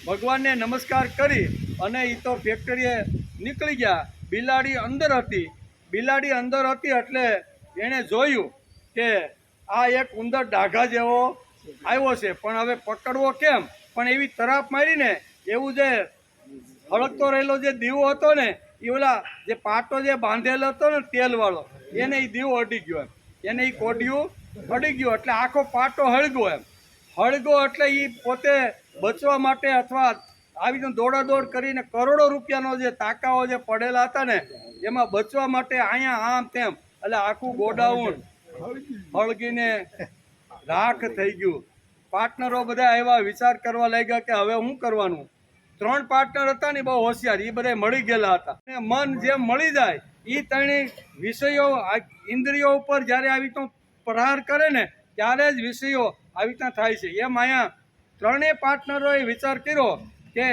ભગવાનને નમસ્કાર કરી અને એ તો ફેક્ટરીએ નીકળી ગયા. બિલાડી અંદર હતી એટલે એણે જોયું કે આ એક ઉંદર ડાઘા જેવો આવ્યો છે, પણ હવે પકડવો કેમ. પણ એવી તરાપ મારીને એવું જે હળગતો રહેલો જે દીવો હતો ને, એ ઓલા જે પાટો જે બાંધેલો હતો ને તેલવાળો, એને એ દીવો અડી ગયો એમ, એને એ કોડિયું અડી ગયું. એટલે આખો પાટો હળગો એટલે એ પોતે બચવા માટે અથવા આવી રીતે દોડાદોડ કરીને કરોડો રૂપિયાનો જે તાકાઓ જે પડેલા હતા ને એમાં બચવા માટે અહીંયા આમ તેમ, એટલે આખું ગોડાઉન હળગીને રાખ થઈ ગયું. પાર્ટનરો બધા એવા વિચાર કરવા લાગ્યા કે હવે શું કરવાનું. 3 પાર્ટનર હતા ને બહુ હોશિયાર, એ બધા મળી ગયેલા હતા. મન જેમ મળી જાય એ 3 વિષયો ઇન્દ્રિયો ઉપર જ્યારે આવી તો પ્રહાર કરે ને ત્યારે જ વિષયો આવી રીતના થાય છે. એમ અહીંયા 3 પાર્ટનરોએ વિચાર કર્યો કે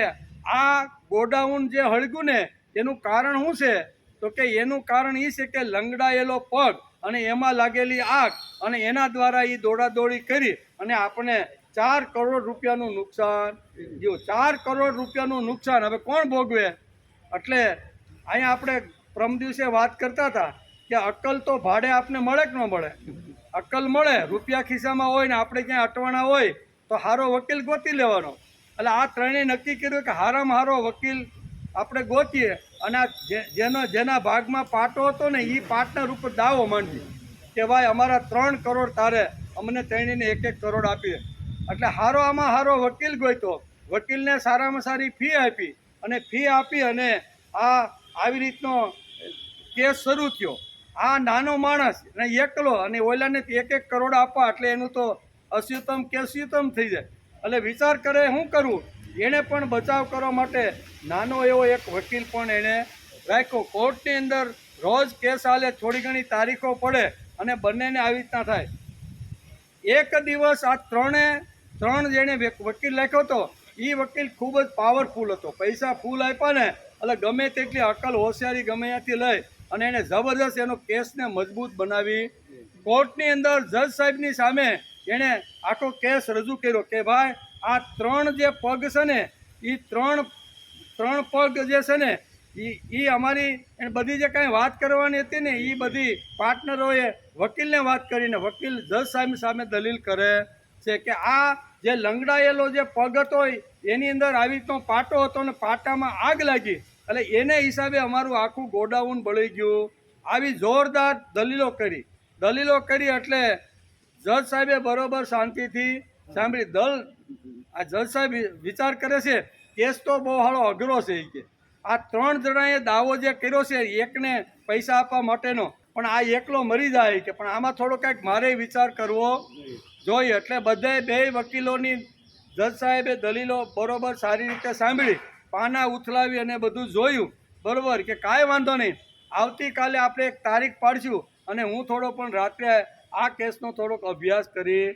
આ ગોડાઉન જે હળગ્યું ને એનું કારણ શું છે, તો કે એનું કારણ એ છે કે લંગડાયેલો પગ અને એમાં લાગેલી આગ, અને એના દ્વારા એ દોડાદોડી કરી અને આપણે 4 કરોડ રૂપિયાનું નુકસાન થયું. 4 કરોડ રૂપિયાનું નુકસાન હવે કોણ ભોગવે. એટલે અહીંયા આપણે પ્રમ દિવસે વાત કરતા હતા કે અક્કલ તો ભાડે આપને મળે કે ન મળે. અક્કલ મળે, રૂપિયા ખિસ્સામાં હોય ને આપણે ક્યાંય અટવાણા હોય તો સારો વકીલ ગોતી લેવાનો. એટલે આ 3એ નક્કી કર્યું કે હારામાં હારો વકીલ આપણે ગોતીએ અને જેના ભાગમાં પાટો હતો ને એ પાર્ટનર ઉપર દાવો માંડીએ કે ભાઈ અમારા 3 કરોડ તારે અમને 3ને 1 કરોડ આપીએ. એટલે આમાં હારો વકીલ ગોત્યો. વકીલને સારામાં સારી ફી આપી અને આવી રીતનો કેસ શરૂ થયો. આ નાનો માણસ અને એકલો અને ઓલાને 1 કરોડ આપવા, એટલે એનું તો અસ્યુતમ કે સ્યુતમ થઈ જાય. એટલે વિચાર કરે શું કરવું. એણે પણ બચાવ કરવા માટે નાનો એવો એક વકીલ પણ એણે રાખ્યો. કોર્ટની અંદર રોજ કેસ હાલે, થોડી ઘણી તારીખો પડે અને બંનેને આવી રીતના થાય. એક દિવસ આ 3 જેણે વકીલ રાખ્યો હતો એ વકીલ ખૂબ જ પાવરફુલ હતો. પૈસા ફૂલ આપ્યા ને એટલે ગમે તેટલી અકલ હોશિયારી ગમે ત્યાંથી લઈ અને એને જબરદસ્ત એનો કેસને મજબૂત બનાવી કોર્ટની અંદર જજ સાહેબની સામે એણે આખો કેસ રજૂ કર્યો કે ભાઈ આ 3 જે પગ છે ને એ ત્રણ પગ જે છે ને એ અમારી એને બધી જે કાંઈ વાત કરવાની હતી ને એ બધી પાર્ટનરોએ વકીલને વાત કરીને વકીલ જજ સાહેબ સામે દલીલ કરે છે કે આ જે લંગડાયેલો જે પગ હતો એની અંદર આવી રીતનો પાટો હતો ને પાટામાં આગ લાગી એટલે એને હિસાબે અમારું આખું ગોડાઉન બળી ગયું. આવી જોરદાર દલીલો કરી એટલે જજ સાહેબે બરોબર શાંતિથી સાંભળી આ જજ સાહેબ વિચાર કરે છે કેસ તો બહુ હાલો અઘરો છે એ કે આ 3 જણાએ દાવો જે કર્યો છે એકને પૈસા આપવા માટેનો પણ આ એકલો મરી જાય કે પણ આમાં થોડો કંઈક મારે વિચાર કરવો જોઈએ. એટલે બે વકીલોની જજ સાહેબે દલીલો બરોબર સારી રીતે સાંભળી પાના ઉથલાવી અને બધું જોયું બરોબર કે કાંઈ વાંધો નહીં આવતીકાલે આપણે એક તારીખ પાડશું અને હું થોડો પણ રાત્રે આ કેસનો થોડોક અભ્યાસ કરી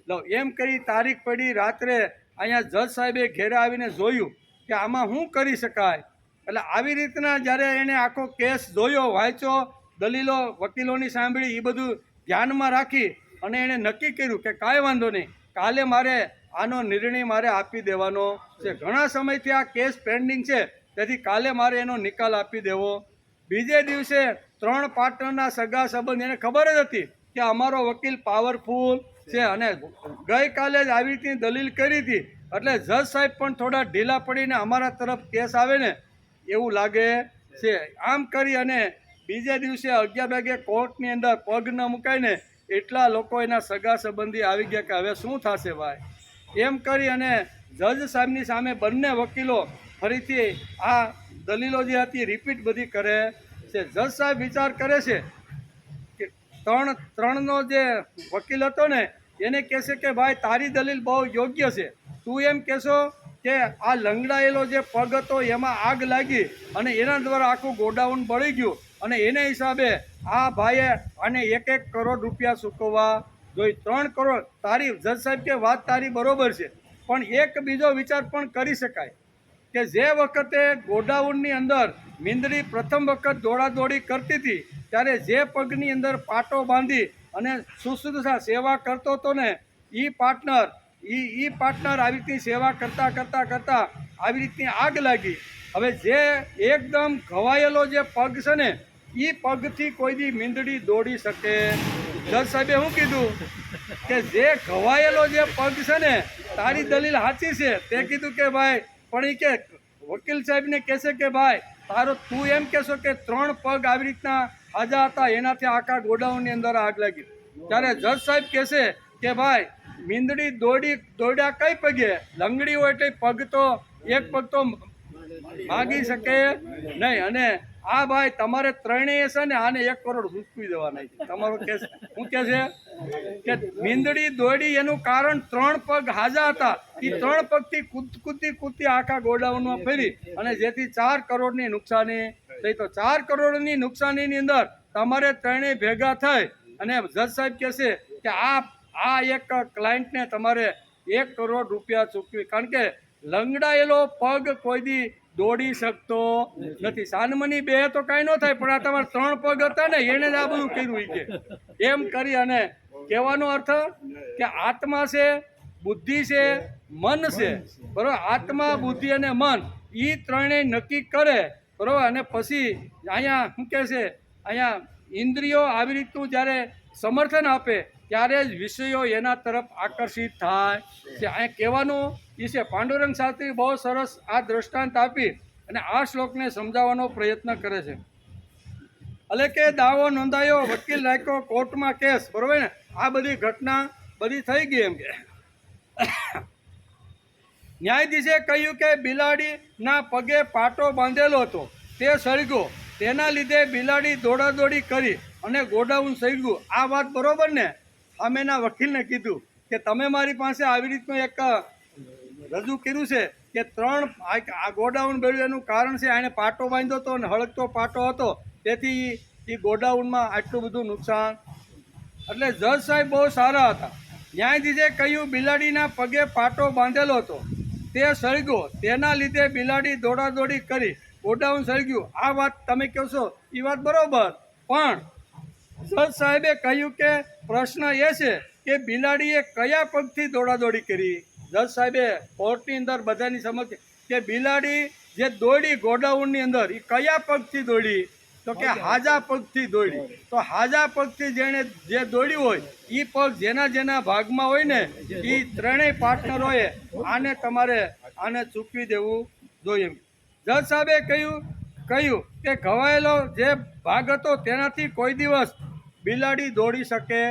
લઉં એમ કરી તારીખ પડી. રાત્રે અહીંયા જજ સાહેબે ઘેરે આવીને જોયું કે આમાં શું કરી શકાય. એટલે આવી રીતના જ્યારે એણે આખો કેસ જોયો વાંચ્યો દલીલો વકીલોની સાંભળી એ બધું ધ્યાનમાં રાખી અને એણે નક્કી કર્યું કે કાંઈ વાંધો નહીં કાલે મારે આનો નિર્ણય મારે આપી દેવાનો છે. ઘણા સમયથી આ કેસ પેન્ડિંગ છે તેથી કાલે મારે એનો નિકાલ આપી દેવો. બીજે દિવસે 3 પાર્ટનરના સગા સંબંધ એને ખબર જ હતી કે અમારો વકીલ પાવરફુલ છે અને ગઈકાલે જ આવી રીતની દલીલ કરી હતી એટલે જજ સાહેબ પણ થોડા ઢીલા પડીને અમારા તરફ કેસ આવે ને એવું લાગે છે. આમ કરી અને બીજે દિવસે 11 વાગે કોર્ટની અંદર પગ ન મુકાઈને એટલા લોકો એના સગા સંબંધી આવી ગયા કે હવે શું થશે ભાઈ. એમ કરી અને જજ સાહેબની સામે બંને વકીલો ફરીથી આ દલીલો જે હતી રિપીટ બધી કરે છે. જજ સાહેબ વિચાર કરે છે કે ત્રણનો જે વકીલ હતો ને એને કહેશે કે ભાઈ તારી દલીલ બહુ યોગ્ય છે. તું એમ કહેશો કે આ લંગડાયેલો જે પગ હતો એમાં આગ લાગી અને એના દ્વારા આખું ગોડાઉન બળી ગયું અને એને હિસાબે આ ભાઈએ આને 1 કરોડ રૂપિયા ચૂકવવા જોઈએ. 3 કરોડ તારી જજ સાહેબ કે વાત તારી બરોબર છે પણ એક બીજો વિચાર પણ કરી શકાય કે જે વખતે ગોડાઉનની અંદર મીંદડી પ્રથમ વખત દોડાદોડી કરતી હતી ત્યારે જે પગની અંદર પાટો બાંધી અને શુશ્રૂષા સેવા કરતો હતો ને એ પાર્ટનર આવી રીતની સેવા કરતા આવી રીતની આગ લાગી. હવે જે એકદમ ઘવાયેલો જે પગ છે ને એ પગથી કોઈ દી મીંદડી દોડી શકે. જજ સાહેબે શું કીધું કે જે ઘવાયેલો જે પગ છે ને તારી દલીલ સાચી છે તે કીધું કે ભાઈ પણ એ કે વકીલ સાહેબને કહેશે કે ભાઈ તું એમ કહેશો કે 3 પગ આવી રીતના હાજા હતા એનાથી આખા ગોડાઉનની અંદર આગ લાગી. ત્યારે જજ સાહેબ કહેશે કે ભાઈ મીંદડી દોડ્યા કઈ પગે લંગડી હોય એટલે પગ તો એક પગ તો માગી શકે નહીં અને આ ભાઈ તમારે ત્રણેય છે ને આને 1 કરોડ ચૂકવી દેવાના. તમારો કેસ શું કહે છે કે મીંદડી દોડી એનું કારણ 3 પગ હાજા હતા એ 3 પગથી કૂદતી આખા ગોડાઉનમાં ફરી અને જેથી 4 કરોડની નુકસાની થઈ. તો 4 કરોડની નુકસાનીની અંદર તમારે ત્રણેય ભેગા થઈ અને જજ સાહેબ કહેશે કે આ એક ક્લાયન્ટને તમારે 1 કરોડ રૂપિયા ચૂકવી કારણ કે લંગડાયેલો પગ કોઈ દી દોડી શકતો નથી. સાનમની બે તો કાંઈ ન થાય પણ આ તમારા 3 પગ હતા ને એને જ આ બધું કર્યું કે એમ કરી અને કહેવાનો અર્થ કે આત્મા છે બુદ્ધિ છે મન છે બરાબર. આત્મા બુદ્ધિ અને મન એ ત્રણેય નક્કી કરે બરાબર અને પછી અહીંયા શું કહે છે અહીંયા ઇન્દ્રિયો આવી રીતનું જ્યારે સમર્થન આપે ત્યારે જ વિષયો એના તરફ આકર્ષિત થાય છે. અહીંયા કહેવાનું એ છે પાંડુરંગ શાસ્ત્રી બહુ સરસ આ દ્રષ્ટાંત આપી અને આ શ્લોકને સમજાવવાનો પ્રયત્ન કરે છે. એટલે કે દાવો નોંધાયો વકીલ રાખ્યો કોર્ટમાં કેસ બરોબર ને આ બધી ઘટના બધી થઈ ગઈ એમ કે ન્યાયાધીશે કહ્યું કે બિલાડીના પગે પાટો બાંધેલો હતો તે સળગ્યો તેના લીધે બિલાડી દોડાદોડી કરી અને ગોડાઉન સળગ્યું. આ વાત બરોબર ને સામેના વકીલને કીધું કે તમે મારી પાસે આવી રીતનું એક રજૂ કર્યું છે કે 3 આ ગોડાઉન બળ્યું એનું કારણ છે આને પાટો બાંધ્યો હતો અને હળગતો પાટો હતો તેથી એ ગોડાઉનમાં આટલું બધું નુકસાન. એટલે જજ સાહેબ બહુ સારા હતા. ન્યાયાધીશે કહ્યું બિલાડીના પગે પાટો બાંધેલો હતો તે સળગ્યો તેના લીધે બિલાડી દોડાદોડી કરી ગોડાઉન સળગ્યું, આ વાત તમે કહો છો એ વાત બરોબર, પણ જજ સાહેબે કહ્યું કે પ્રશ્ન એ છે કે બિલાડીએ કયા પગથી દોડાદોડી કરી. જજ સાહેબે કોર્ટની અંદર બધાની સમક્ષ કે બિલાડી જે દોડી ગોડાઉનની અંદર એ કયા પગથી દોડી, તો કે હાજા પગથી દોડી. તો હાજા પગથી જેણે જે દોડ્યું હોય એ પગ જેના જેના ભાગમાં હોય ને એ ત્રણેય પાર્ટનરોએ આને ચૂકવી દેવું જોઈએ. જજ સાહેબે કહ્યું કે ઘવાયેલો જે ભાગ હતો તેનાથી કોઈ દિવસ બિલાડી દોડી શકે,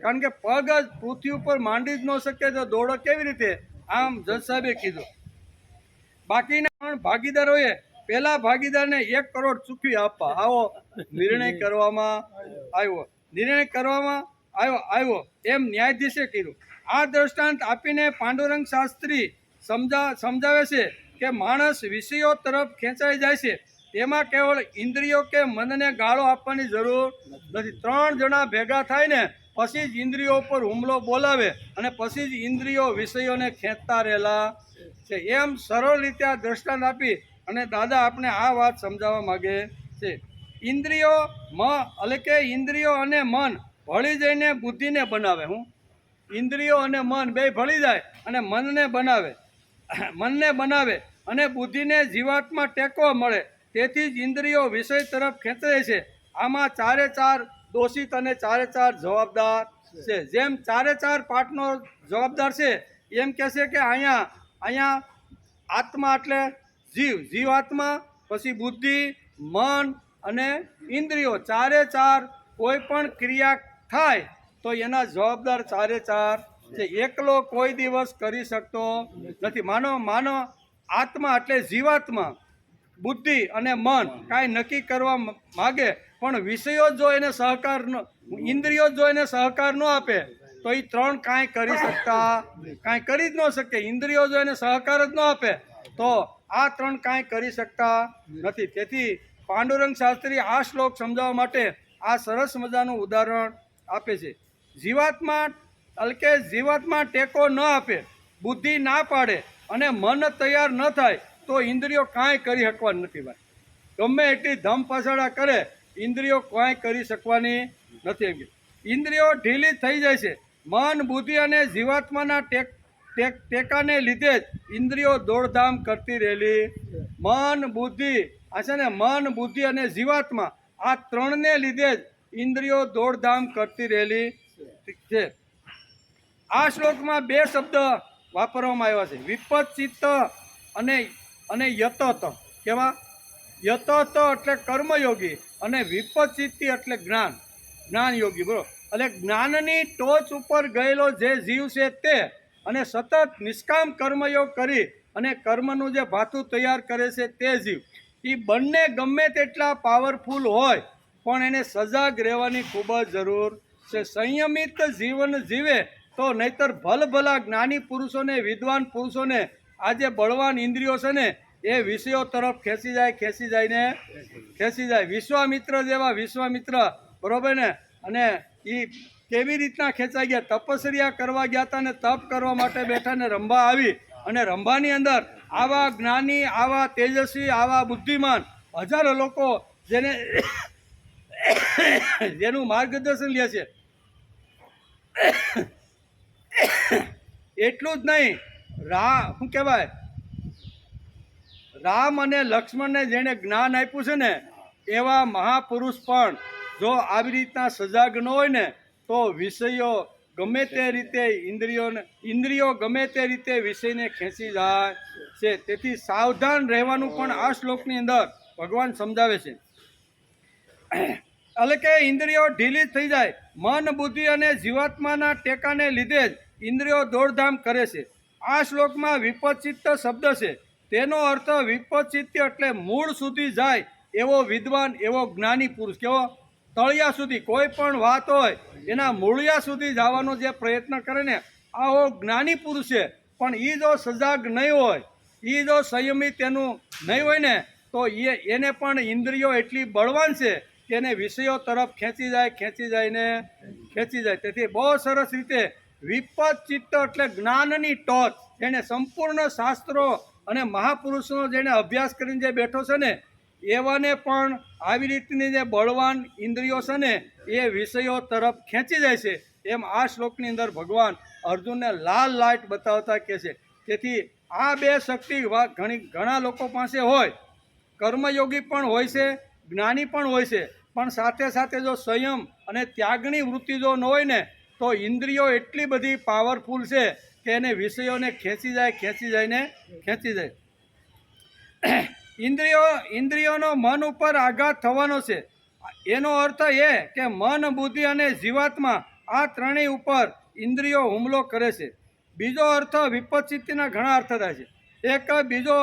કારણ કે પગ જ પૃથ્વી ઉપર માંડી જ ન શકે તો દોડો કેવી રીતે, આમ જજ સાહેબે કીધું. બાકીના પણ ભાગીદારોએ પહેલા ભાગીદારને 1 કરોડ ચૂકવી આપવા આવો નિર્ણય કરવામાં આવ્યો એમ ન્યાયાધીશે કીધું. આ દ્રષ્ટાંત આપીને પાંડુરંગ શાસ્ત્રી સમજાવે છે કે માણસ વિષયો તરફ ખેંચાઈ જાય છે, તેમાં કેવળ ઇન્દ્રિયો કે મનને ગાળો આપવાની જરૂર નથી. 3 જણા ભેગા થાય ને પછી જ ઇન્દ્રિયો પર હુમલો બોલાવે અને પછી જ ઇન્દ્રિયો વિષયોને ખેંચતા રહેલા છે. એમ સરળ રીતે આ દ્રષ્ટાંત આપી અને દાદા આપણે આ વાત સમજાવવા માગે છે. ઇન્દ્રિયો અને મન ભળી જઈને બુદ્ધિને બનાવે. ઇન્દ્રિયો અને મન બે ભળી જાય અને મનને બનાવે અને બુદ્ધિને જીવાત્મા ટેકો મળે. તેથી જ ઇન્દ્રિયો વિષય તરફ ખેંચે છે. આમાં 4 દોષિત અને 4 જવાબદાર છે. જેમ 4 પાર્ટનો જવાબદાર છે એમ કહે છે કે અહીંયા આત્મા એટલે જીવાત્મા, પછી બુદ્ધિ, મન અને ઇન્દ્રિયો 4 કોઈ પણ ક્રિયા થાય તો એના જવાબદાર 4 છે. એકલો કોઈ દિવસ કરી શકતો નથી. માનો આત્મા એટલે જીવાત્મા, બુદ્ધિ અને મન કાંઈ નક્કી કરવા માગે પણ વિષયો જો એને સહકાર ઇન્દ્રિયો જો એને સહકાર ન આપે તો એ 3 કાંઈ કરી જ ન શકે. ઇન્દ્રિયો જો એને સહકાર જ ન આપે તો આ 3 કાંઈ કરી શકતા નથી. તેથી પાંડુરંગ શાસ્ત્રી આ શ્લોક સમજાવવા માટે આ સરસ મજાનું ઉદાહરણ આપે છે. જીવાત્મા ટેકો ન આપે, બુદ્ધિ ના પાડે અને મન તૈયાર ન થાય તો ઇન્દ્રિયો કાંઈ કરી શકવાની નથી. ભાઈ ગમે એટલી ધમ પછાડા કરે ઇન્દ્રિયો કાંઈ કરી શકવાની નથી. ઇન્દ્રિયો ઢીલી થઈ જાય છે. મન, બુદ્ધિ અને જીવાત્માના ટેકાને લીધે જ ઇન્દ્રિયો દોડધામ કરતી રહેલી. મન, બુદ્ધિ અને જીવાત્મા આ 3ને લીધે જ ઇન્દ્રિયો દોડધામ કરતી રહેલી છે. આ શ્લોકમાં 2 શબ્દ વાપરવામાં આવ્યા છે, વિપચ્ચિત્ત અને યતત. કેવા? યતત એટલે કર્મયોગી અને વિપચ્ચિત્તિ એટલે જ્ઞાનયોગી. બરોબર, એટલે જ્ઞાનની ટોચ ઉપર ગયેલો જે જીવ છે તે અને સતત નિષ્કામ કર્મયોગ કરી અને કર્મનું જે ભાથું તૈયાર કરે છે તે જીવ, એ બંને ગમે તેટલા પાવરફુલ હોય પણ એને સજાગ રહેવાની ખૂબ જ જરૂર છે. સંયમિત જીવન જીવે તો નહીતર ભલભલા જ્ઞાની પુરુષોને, વિદ્વાન પુરુષોને આ જે બળવાન ઇન્દ્રિયો છે ને એ વિષયો તરફ ખેંચી જાય. વિશ્વામિત્ર બરોબર ને, અને એ કેવી રીતના ખેંચાઈ ગયા? તપસ્યા કરવા ગયા હતા ને તપ કરવા માટે બેઠા ને રંભા આવી અને રંભાની અંદર આવા જ્ઞાની, આવા તેજસ્વી, આવા બુદ્ધિમાન હજારો લોકો જેનું માર્ગદર્શન લે છે. એટલું જ નહીં, શું કહેવાય, રામ અને લક્ષ્મણને જેણે જ્ઞાન આપ્યું છે ને એવા મહાપુરુષ પણ જો આવી રીતના સજાગ ન હોય ને તો વિષયો ગમે તે રીતે ઇન્દ્રિયો ગમે તે રીતે વિષયને ખેંચી જાય છે. તેથી સાવધાન રહેવાનું પણ આ શ્લોકની અંદર ભગવાન સમજાવે છે. એટલે કે ઇન્દ્રિયો ઢીલી થઈ જાય. મન, બુદ્ધિ અને જીવાત્માના ટેકાને લીધે જ ઇન્દ્રિયો દોડધામ કરે છે. આ શ્લોકમાં વિપચ્ચિત્ત શબ્દ છે. તેનો અર્થ વિપચ્ચિત્ત એટલે મૂળ સુધી જાય એવો વિદ્વાન, એવો જ્ઞાની પુરુષ. કેવો? તળિયા સુધી, કોઈ પણ વાત હોય એના મૂળિયા સુધી જવાનો જે પ્રયત્ન કરે ને આવો જ્ઞાની પુરુષ છે. પણ એ જો સજાગ નહીં હોય, એ જો સંયમિત એનું નહીં હોય ને તો એને પણ ઇન્દ્રિયો એટલી બળવાન છે કે એને વિષયો તરફ ખેંચી જાય. તેથી બહુ સરસ રીતે વિપચ્ચિત્ત એટલે જ્ઞાનની ટોચ, જેને સંપૂર્ણ શાસ્ત્રો અને મહાપુરુષનો જેને અભ્યાસ કરીને જે બેઠો છે ને એવાને પણ આવી રીતની જે બળવાન ઇન્દ્રિયો છે ને એ વિષયો તરફ ખેંચી જાય છે. એમ આ શ્લોકની અંદર ભગવાન અર્જુનને લાલ લાઇટ બતાવતા કહે છે. તેથી આ બે શક્તિ ઘણા લોકો પાસે હોય, કર્મયોગી પણ હોય છે, જ્ઞાની પણ હોય છે, પણ સાથે સાથે જો સંયમ અને ત્યાગની વૃત્તિ જો ન હોય ને તો ઇન્દ્રિયો એટલી બધી પાવરફુલ છે કે એને વિષયોને ખેંચી જાય. ઇન્દ્રિયોનો મન ઉપર આઘાત થવાનો છે. એનો અર્થ એ કે મન, બુદ્ધિ અને જીવાત્મા આ ત્રણેય ઉપર ઇન્દ્રિયો હુમલો કરે છે. બીજો અર્થ વિપચ્છિત્તિના ઘણા અર્થ થાય છે. એક બીજો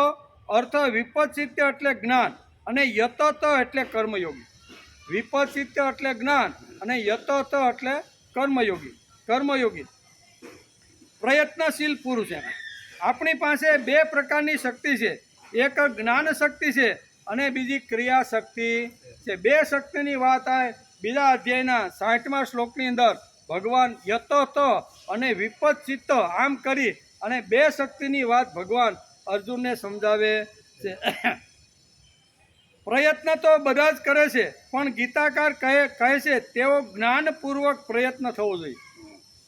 અર્થ વિપચ્છિત્ય એટલે જ્ઞાન અને યતત એટલે કર્મયોગી. વિપચ્છિત્ય એટલે જ્ઞાન અને યતત એટલે કર્મયોગી પ્રયત્નશીલ પુરુષ. આપણી પાસે બે પ્રકારની શક્તિ છે. એક જ્ઞાન શક્તિ છે અને બીજી ક્રિયા શક્તિ છે. બે શક્તિની વાત થાય બીજા અધ્યાયના 60મા શ્લોકની અંદર ભગવાન યતત અને વિપચ્છિત્ત આમ કરી અને બે શક્તિની વાત ભગવાન અર્જુનને સમજાવે છે. પ્રયત્ન તો બધા જ કરે છે, પણ ગીતાકાર કહે છે તેઓ જ્ઞાનપૂર્વક પ્રયત્ન થવો જોઈએ.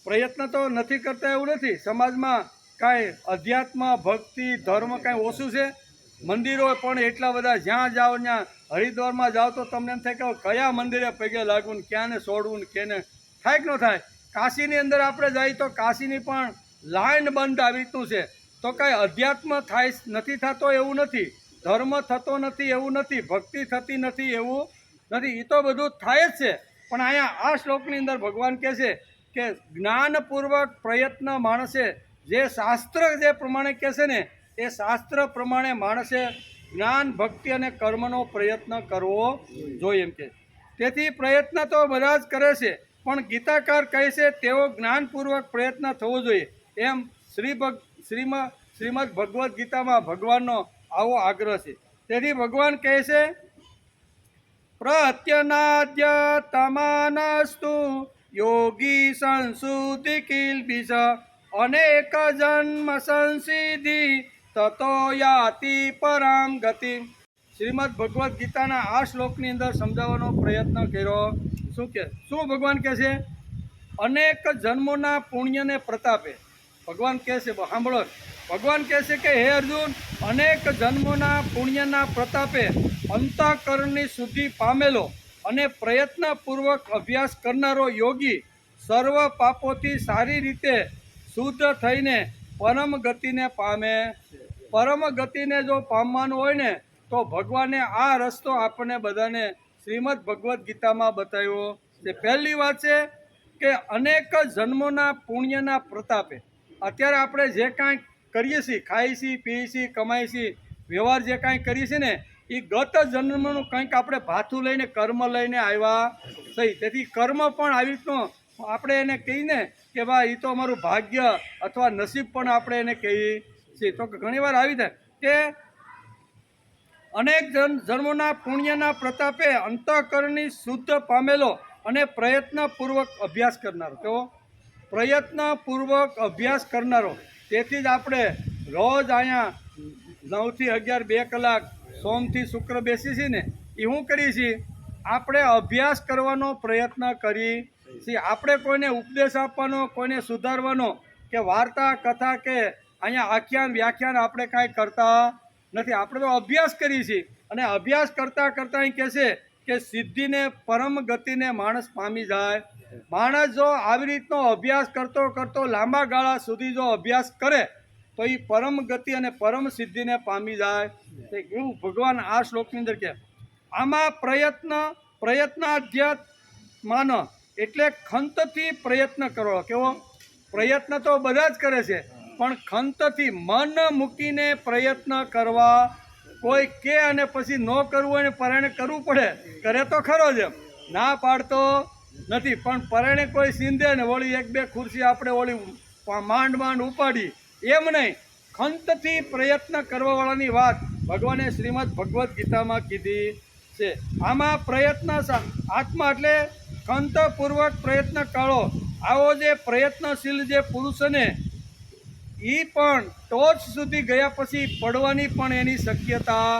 પ્રયત્ન તો નથી કરતા એવું નથી. સમાજમાં કાંઈ અધ્યાત્મ, ભક્તિ, ધર્મ કાંઈ ઓછું છે? મંદિરો પણ એટલા બધા, જ્યાં જાઓ ત્યાં હરિદ્વારમાં જાઓ તો તમને એમ થાય કે કયા મંદિરે પગે લાગવું ને ક્યાંને છોડવું ને કેને થાય કે ન થાય. કાશીની અંદર આપણે જઈએ તો કાશીની પણ લાઈન બંધ આવી રીતનું છે. તો કાંઈ અધ્યાત્મ નથી થતો એવું નથી, ધર્મ થતો નથી એવું નથી, ભક્તિ થતી નથી એવું નથી. એ તો બધું થાય જ છે. પણ અહીંયા આ શ્લોકની અંદર ભગવાન કહે છે કે જ્ઞાનપૂર્વક પ્રયત્ન માણસે જે શાસ્ત્ર જે પ્રમાણે કહે છે ને એ શાસ્ત્ર પ્રમાણે માણસે જ્ઞાન, ભક્તિ અને કર્મનો પ્રયત્ન કરવો જોઈએ એમ કે. તેથી પ્રયત્ન તો બધા જ કરે છે, પણ ગીતાકાર કહે છે તેઓ જ્ઞાનપૂર્વક પ્રયત્ન થવો જોઈએ. એમ શ્રીમદ ભગવદ્ ગીતામાં ભગવાનનો આવો આગ્રહ છે. તેથી ભગવાન કહે છે પ્રત્યનાદ્ય તમાનસ્તુ યોગી સંશુદ્ધિ કિલ્બિષ અનેક જન્મ સંસિદ્ધિ તતો યાતિ પરામ ગતિ. શ્રીમદ ભગવદ્ ગીતાના આ શ્લોકની અંદર સમજાવવાનો પ્રયત્ન કર્યો. શું ભગવાન કહે છે? અનેક જન્મોના પુણ્યને પ્રતાપે ભગવાન કહે છે, સાંભળો, ભગવાન કહે છે કે હે અર્જુન, અનેક જન્મોના પુણ્યના પ્રતાપે અંતઃકરણની શુદ્ધિ પામેલો અને પ્રયત્નપૂર્વક અભ્યાસ કરનારો યોગી સર્વ પાપોથી સારી રીતે શુદ્ધ થઈને પરમ ગતિને પામે. પરમ ગતિને જો પામવાનું હોય ને તો ભગવાને આ રસ્તો આપણને બધાને શ્રીમદ ભગવદ્ ગીતામાં બતાવ્યો છે. પહેલી વાત છે કે અનેક જન્મોના પુણ્યના પ્રતાપે અત્યારે આપણે જે કાંઈ કરીએ છીએ, ખાઈએ છીએ, પીએ છીએ, કમાઈએ છીએ, વ્યવહાર જે કાંઈ કરીએ છીએ ને એ ગત જન્મનું કંઈક આપણે ભાથું લઈને કર્મ લઈને આવ્યા સહી. તેથી કર્મ પણ આવી રીતનું આપણે એને કહીને કે ભાઈ એ તો અમારું ભાગ્ય અથવા નસીબ પણ આપણે એને કહીએ છીએ. તો ઘણીવાર આવી થાય કે અનેક જન્મોના પુણ્યના પ્રતાપે અંતઃકરણની શુદ્ધ પામેલો અને પ્રયત્નપૂર્વક અભ્યાસ કરનારો. કેવો? પ્રયત્નપૂર્વક અભ્યાસ કરનારો. તેથી જ આપણે રોજ અહીંયા 9 થી 11 2 કલાક સોમથી શુક્ર બેસી છીએ ને એ શું કરીએ છીએ? આપણે અભ્યાસ કરવાનો પ્રયત્ન કરીએ છીએ. આપણે કોઈને ઉપદેશ આપવાનો, કોઈને સુધારવાનો કે વાર્તા કથા કે અહીંયા આખ્યાન વ્યાખ્યાન આપણે કાંઈ કરતા નથી. આપણે તો અભ્યાસ કરીએ છીએ અને અભ્યાસ કરતાં કરતાં અહીં કહે છે કે સિદ્ધિને પરમ ગતિને માણસ પામી જાય. માણસ જો આવી રીતનો અભ્યાસ કરતો લાંબા ગાળા સુધી જો અભ્યાસ કરે તો એ પરમ ગતિ અને પરમ સિદ્ધિને પામી જાય. એવું ભગવાન આ શ્લોકની અંદર કહે. આમાં પ્રયત્નાધ્યાત્માન એટલે ખંતથી પ્રયત્ન કરો. કેવો? પ્રયત્ન તો બધા જ કરે છે, પણ ખંતથી મન મૂકીને પ્રયત્ન કરવા. કોઈ કે અને પછી ન કરવું હોય ને પરાણે કરવું પડે, કરે તો ખરો જ, ના પાડતો નથી. પણ પરાણે કોઈ સિંધે ને વળી 1-2 ખુરશી આપણે વળી માંડ ઉપાડી એમ નહીં. ખંતથી પ્રયત્ન કરવાવાળાની વાત ભગવાને શ્રીમદ ભગવદ્ ગીતામાં કીધી છે. આમાં પ્રયત્ન આત્મા એટલે ખંતપૂર્વક પ્રયત્ન કરો. આવો જે પ્રયત્નશીલ જે પુરુષને એ પણ ટોચ સુધી ગયા પછી પડવાની પણ એની શક્યતા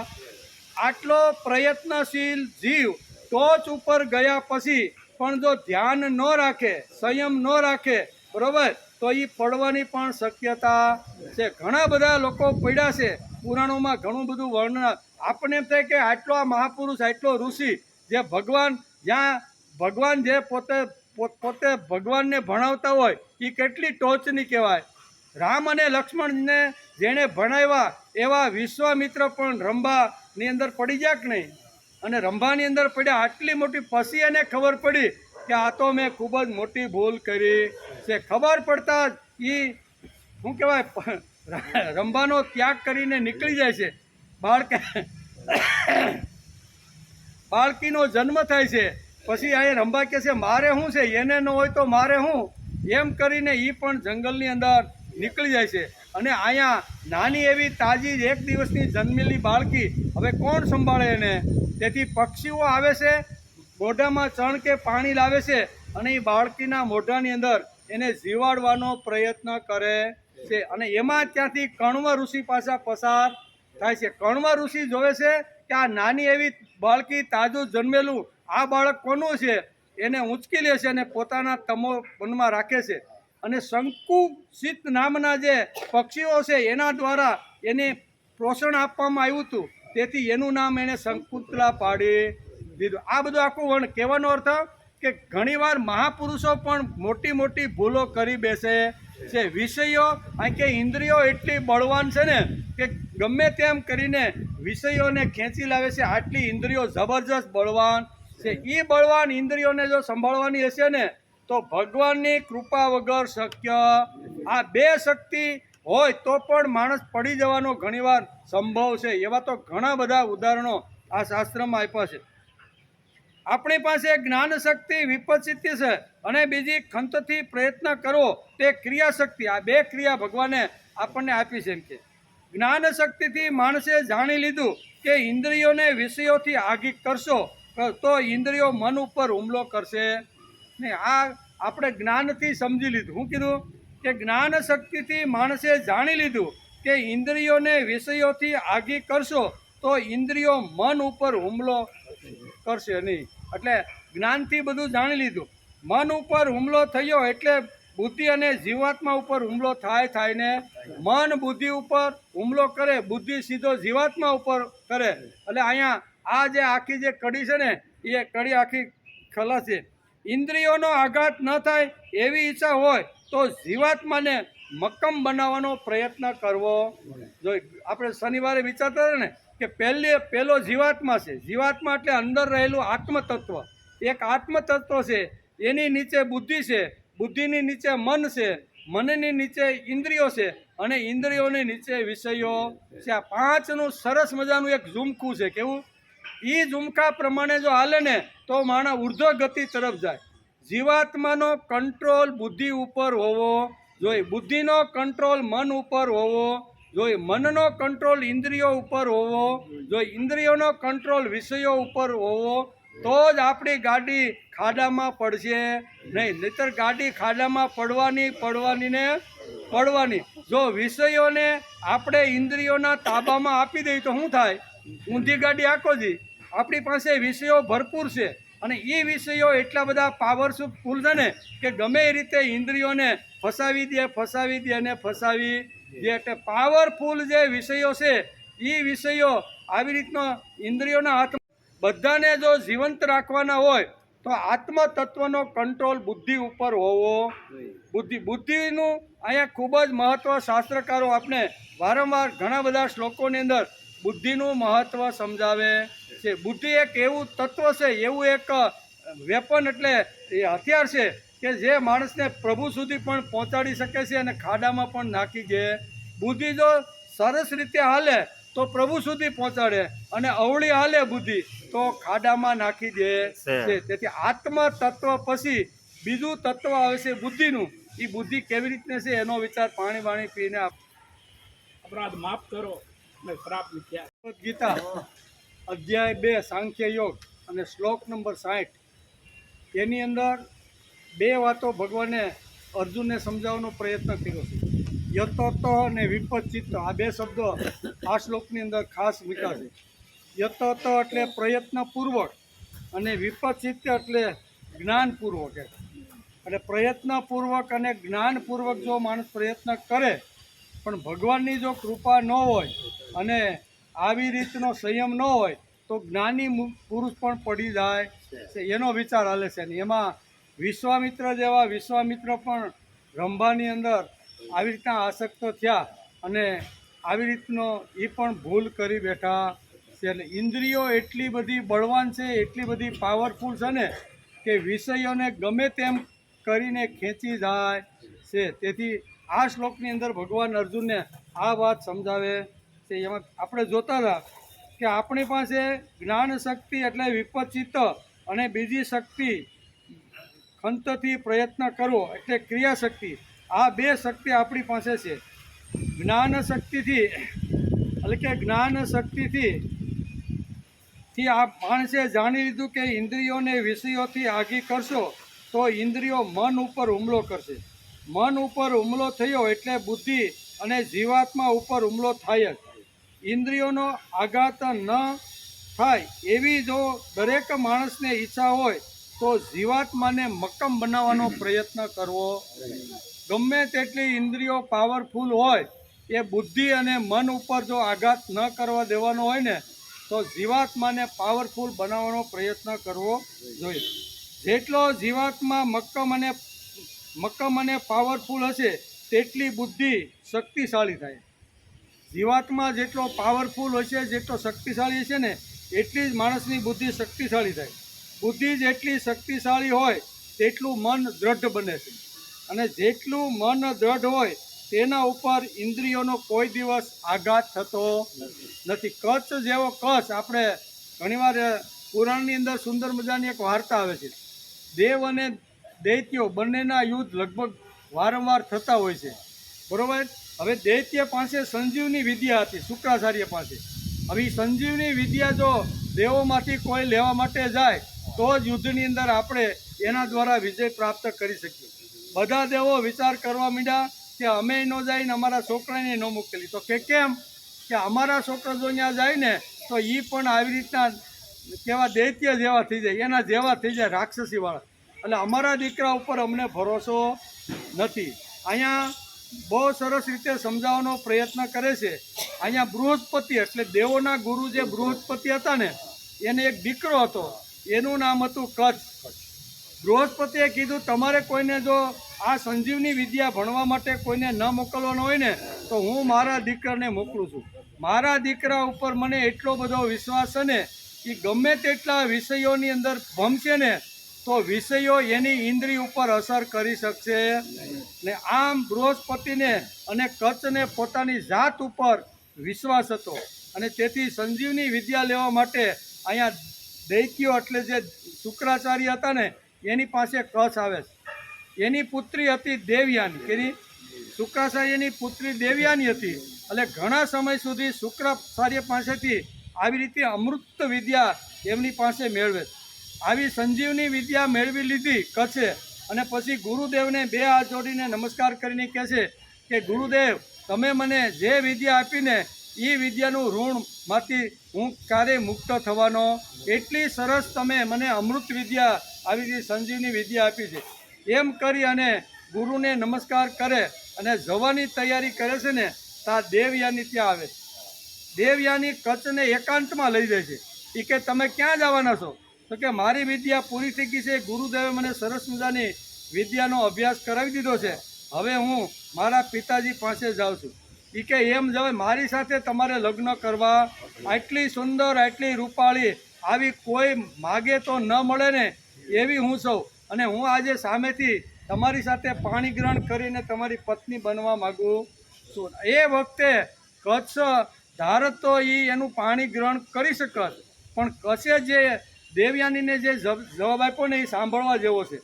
આટલો પ્રયત્નશીલ જીવ ટોચ ઉપર ગયા પછી પણ જો ધ્યાન ન રાખે, સંયમ ન રાખે, બરોબર, તો એ પડવાની પણ શક્યતા છે. ઘણા બધા લોકો પડ્યા છે, પુરાણોમાં ઘણું બધું વર્ણન. આપણને એમ થાય કે આટલો આ મહાપુરુષ, આટલો ઋષિ, જે ભગવાન, જ્યાં ભગવાન જે પોતે ભગવાનને ભણાવતા હોય એ કેટલી ટોચની કહેવાય. રામ અને લક્ષ્મણને જેણે ભણાવ્યા એવા વિશ્વામિત્ર પણ રંભાની અંદર પડી ગયા કે નહીં? અને રંભાની અંદર પડ્યા, આટલી મોટી, પછી એને ખબર પડી કે આ તો મેં ખૂબ જ મોટી ભૂલ કરી છે. ખબર પડતા જ એ શું કહેવાય, રંભાનો ત્યાગ કરીને નીકળી જાય છે. બાળકીનો જન્મ થાય છે. પછી આ રંભા કહે છે મારે શું છે, એને ન હોય તો મારે શું, એમ કરીને એ પણ જંગલની અંદર નીકળી જાય છે. અને અહીંયા નાની એવી તાજી એક દિવસની જન્મેલી બાળકી, હવે કોણ સંભાળે એને? તેથી પક્ષીઓ આવે છે, મોઢામાં ચણ કે પાણી લાવે છે, અને એ બાળકીના મોઢાની અંદર એને જીવાડવાનો પ્રયત્ન કરે છે. અને એમાં ત્યાંથી કણવ ઋષિ પાછા પસાર થાય છે. કણવ ઋષિ જોવે છે કે આ નાની એવી બાળકી, તાજું જન્મેલું આ બાળક કોનું છે, એને ઊંચકી લે છે અને પોતાના તમો વનમાં રાખે છે. અને શંકુશિત નામના જે પક્ષીઓ છે એના દ્વારા એને પોષણ આપવામાં આવ્યું હતું, તેથી એનું નામ એને શંકુતલા પાડી દીધું. આ બધું આખું વર્ણ કહેવાનો અર્થ કે ઘણીવાર મહાપુરુષો પણ મોટી મોટી ભૂલો કરી બેસે છે. વિષયો, અહીં કે ઇન્દ્રિયો એટલી બળવાન છે ને કે ગમે તેમ કરીને વિષયોને ખેંચી લાવે છે. આટલી ઇન્દ્રિયો જબરજસ્ત બળવાન છે. એ બળવાન ઇન્દ્રિયોને જો સંભાળવાની હશે ને તો ભગવાનની કૃપા વગર શક્ય. આ બે શક્તિ હોય તો પણ માણસ પડી જવાનો ઘણીવાર સંભવ છે. એવા તો ઘણા બધા ઉદાહરણો આ શાસ્ત્રમાં આપ્યા છે. આપણી પાસે જ્ઞાન શક્તિ વિપસિત છે અને બીજી ખંતથી પ્રયત્ન કરવો તે ક્રિયા શક્તિ. આ બે ક્રિયા ભગવાને આપણને આપી છે. એમ કે જ્ઞાન શક્તિથી માણસે જાણી લીધું કે ઇન્દ્રિયોને વિષયોથી આગી કરશો તો ઇન્દ્રિયો મન ઉપર હુમલો કરશે ને. આ આપણે જ્ઞાનથી સમજી લીધું. શું કીધું? કે જ્ઞાન શક્તિથી માણસે જાણી લીધું કે ઇન્દ્રિયોને વિષયોથી આગી કરશો તો ઇન્દ્રિયો મન ઉપર હુમલો કરશે નહીં. એટલે જ્ઞાનથી બધું જાણી લીધું. મન ઉપર હુમલો થયો એટલે બુદ્ધિ અને જીવાત્મા ઉપર હુમલો થાય ને મન બુદ્ધિ ઉપર હુમલો કરે, બુદ્ધિ સીધો જીવાત્મા ઉપર કરે. એટલે અહીંયા આ જે આખી જે કડી છે ને એ કડી આખી ખલાસ છે. ઇન્દ્રિયોનો આઘાત ન થાય એવી ઈચ્છા હોય તો જીવાત્માને મક્કમ બનાવવાનો પ્રયત્ન કરવો જોઈએ. આપણે શનિવારે વિચારતા હતા ને કે પહેલો જીવાત્મા છે. જીવાત્મા એટલે અંદર રહેલું આત્મતત્વ. એક આત્મતત્વ છે, એની નીચે બુદ્ધિ છે, બુદ્ધિની નીચે મન છે, મનની નીચે ઇન્દ્રિયો છે, અને ઇન્દ્રિયોની નીચે વિષયો છે. આ પાંચનું સરસ મજાનું એક ઝુમખું છે. કેવું? એ ઝુમખા પ્રમાણે જો હાલે ને તો માણસ ઉર્ધ્વ ગતિ તરફ જાય. જીવાત્માનો કંટ્રોલ બુદ્ધિ ઉપર હોવો જોઈએ, બુદ્ધિનો કંટ્રોલ મન ઉપર હોવો જોઈએ, મનનો કંટ્રોલ ઇન્દ્રિયો ઉપર હોવો જોઈએ, ઇન્દ્રિયોનો કંટ્રોલ વિષયો ઉપર હોવો, તો જ આપણી ગાડી ખાડામાં પડશે નહીં. નહીતર ગાડી ખાડામાં પડવાની. જો વિષયોને આપણે ઇન્દ્રિયોના તાબામાં આપી દઈએ તો શું થાય? ઊંધી ગાડી આખો જી. આપણી પાસે વિષયો ભરપૂર છે અને એ વિષયો એટલા બધા પાવરફુલ છે ને કે ગમે એ રીતે ઇન્દ્રિયોને ફસાવી દે. એટલે પાવરફુલ જે વિષયો છે એ વિષયો આવી રીતનો ઇન્દ્રિયોના હાથમાં. બધાને જો જીવંત રાખવાના હોય તો આત્મતત્વનો કંટ્રોલ બુદ્ધિ ઉપર હોવો. બુદ્ધિનું અહીંયા ખૂબ જ મહત્વ શાસ્ત્રકારો આપણે વારંવાર ઘણા બધા શ્લોકોની અંદર બુદ્ધિનું મહત્વ સમજાવે છે. બુદ્ધિ એક એવું તત્વ છે, એવું એક વેપન એટલે એ હથિયાર છે કે જે માણસને પ્રભુ સુધી પણ પહોંચાડી શકે છે અને ખાડામાં પણ નાખી દે. બુદ્ધિ જો સરસ રીતે હાલે તો પ્રભુ સુધી પહોંચાડે, અને અવળી હાલે બુદ્ધિ તો ખાડામાં નાખી દે છે. તેથી આત્મ તત્વ પછી બીજું તત્વ આવે છે બુદ્ધિનું. એ બુદ્ધિ કેવી રીતને છે એનો વિચાર પાણી વાણી પીને
અપરાધ માફ કરો અને શ્રાપ મિથ્યા.
ગીતા અધ્યાય 2 સાંખ્ય યોગ અને શ્લોક નંબર 60, એની અંદર બે વાતો ભગવાને અર્જુનને સમજાવવાનો પ્રયત્ન કર્યો છે. યતોતો અને વિપચિત્ત, આ બે શબ્દો આ શ્લોકની અંદર ખાસ મૂક્યા છે. યતો એટલે પ્રયત્નપૂર્વક અને વિપચિત એટલે જ્ઞાનપૂર્વક. એટલે પ્રયત્નપૂર્વક અને જ્ઞાનપૂર્વક જો માણસ પ્રયત્ન કરે પણ ભગવાનની જો કૃપા ન હોય અને આવી રીતનો સંયમ ન હોય તો જ્ઞાની પુરુષ પણ પડી જાય છે, એનો વિચાર હાલે છે. ને એમાં વિશ્વામિત્ર પણ રંભાની અંદર આવી રીતના આસક્ત થયા અને આવી રીતનો એ પણ ભૂલ કરી બેઠા છે. એટલે ઇન્દ્રિયો એટલી બધી બળવાન છે, એટલી બધી પાવરફુલ છે ને કે વિષયોને ગમે તેમ કરીને ખેંચી જાય છે. તેથી આ શ્લોકની અંદર ભગવાન અર્જુનને આ વાત સમજાવે છે. એમાં આપણે જોતા હતા કે આપણી પાસે જ્ઞાન શક્તિ એટલે વિપચિત અને બીજી શક્તિ ખંતથી પ્રયત્ન કરવો એટલે ક્રિયાશક્તિ. આ બે શક્તિ આપણી પાસે છે. જ્ઞાન શક્તિથી એટલે કે જ્ઞાન શક્તિથી આ માણસે જાણી લીધું કે ઇન્દ્રિયોને વિષયોથી આગી કરશો તો ઇન્દ્રિયો મન ઉપર હુમલો કરશે. મન ઉપર હુમલો થયો એટલે બુદ્ધિ અને જીવાત્મા ઉપર હુમલો થાય જ. ઇન્દ્રિયોનો આઘાત ન થાય એવી જો દરેક માણસને ઈચ્છા હોય તો જીવાત્માને મક્કમ બનાવવાનો પ્રયત્ન કરવો. ગમે તેટલી ઇન્દ્રિયો પાવરફુલ હોય એ બુદ્ધિ અને મન ઉપર જો આઘાત ન કરવા દેવાનો હોય ને તો જીવાત્માને પાવરફુલ બનાવવાનો પ્રયત્ન કરવો જોઈએ. જેટલો જીવાત્મા મક્કમ અને પાવરફુલ હશે તેટલી બુદ્ધિ શક્તિશાળી થાય. જીવાત્મા જેટલો પાવરફુલ હશે, જેટલો શક્તિશાળી હશે ને એટલી જ માણસની બુદ્ધિ શક્તિશાળી થાય. બુદ્ધિ જેટલી શક્તિશાળી હોય તેટલું મન દ્રઢ બને છે અને જેટલું મન દ્રઢ હોય તેના ઉપર ઇન્દ્રિયોનો કોઈ દિવસ આઘાત થતો નથી. કચ્છ જેવો કચ્છ આપણે ઘણીવાર પુરાણની અંદર સુંદર મજાની એક વાર્તા આવે છે. દેવ અને દૈત્યો બંનેના યુદ્ધ લગભગ વારંવાર થતા હોય છે, બરાબર. હવે દૈત્ય પાસે સંજીવની વિદ્યા હતી, શુક્રાચાર્ય પાસે. હવે સંજીવની વિદ્યા જો દેવોમાંથી કોઈ લેવા માટે જાય તો જ યુદ્ધની અંદર આપણે એના દ્વારા વિજય પ્રાપ્ત કરી શકીએ. બધા દેવો વિચાર કરવા માંડ્યા કે અમે ન જઈને અમારા છોકરાને ન મોકલી. તો કે કેમ? કે અમારા છોકરા જો ત્યાં જાય ને તો એ પણ આવી રીતના કેવા દૈત્ય જેવા થઈ જાય, એના જેવા થઈ જાય, રાક્ષસીવાળા. એટલે અમારા દીકરા ઉપર અમને ભરોસો નથી. અહીંયા બહુ સરસ રીતે સમજાવવાનો પ્રયત્ન કરે છે. અહીંયા બૃહસ્પતિ એટલે દેવોના ગુરુ જે બૃહસ્પતિ હતા ને એને એક દીકરો હતો, એનું નામ હતું કચ્છ. બૃહસ્પતિએ કીધું તમારે કોઈને જો આ સંજીવની વિદ્યા ભણવા માટે કોઈને ન મોકલવાનો હોય ને તો હું મારા દીકરાને મોકલું છું. મારા દીકરા ઉપર મને એટલો બધો વિશ્વાસ છે ને કે ગમે તેટલા વિષયોની અંદર ભમશે ને તો વિષયો એની ઇન્દ્રિય ઉપર અસર કરી શકશે ને. આમ બૃહસ્પતિને અને કચ્છને પોતાની જાત ઉપર વિશ્વાસ હતો અને તેથી સંજીવની વિદ્યા લેવા માટે અહીંયા દૈત્યો એટલે જે શુક્રાચાર્ય હતા ને એની પાસે કચ્છ આવે છે. એની પુત્રી હતી દેવયાની. કે શુક્રાચાર્યની પુત્રી દેવયાની હતી. એટલે ઘણા સમય સુધી શુક્રાચાર્ય પાસેથી આવી રીતે અમૃત વિદ્યા એમની પાસે મેળવે. આવી સંજીવની વિદ્યા મેળવી લીધી કચ્છે અને પછી ગુરુદેવને બે હાથ જોડીને નમસ્કાર કરીને કહે છે કે ગુરુદેવ તમે મને જે વિદ્યા આપીને એ વિદ્યાનું ઋણમાંથી હું ક્યારેય મુક્ત થવાનો. એટલી સરસ તમે મને અમૃત વિદ્યા આવી રીતે સંજીવની વિદ્યા આપી છે. એમ કરી અને ગુરુને નમસ્કાર કરે અને જવાની તૈયારી કરે છે ને ત્યાં દેવયાની ત્યાં આવે. દેવયાની કચ્છને એકાંતમાં લઈ જાય છે. એ કે તમે ક્યાં જવાના છો? તો કે મારી વિદ્યા પૂરી થઈ ગઈ છે, ગુરુદેવે મને સરસ મજાની વિદ્યાનો અભ્યાસ કરાવી દીધો છે, હવે હું મારા પિતાજી પાસે જાઉં છું. એ કે એમ જવાય, મારી સાથે તમારે લગ્ન કરવા. આટલી સુંદર, આટલી રૂપાળી, આવી કોઈ માગે તો ન મળે ને એવી હું છું અને હું આજે સામેથી તમારી સાથે પાણી ગ્રહણ કરીને તમારી પત્ની બનવા માગું છું. એ વખતે કચ્છ ધારત તો એનું પાણી ગ્રહણ કરી શકત, પણ કચ્છે જે દેવયાનીને જે જવાબ આપ્યો ને એ સાંભળવા જેવો છે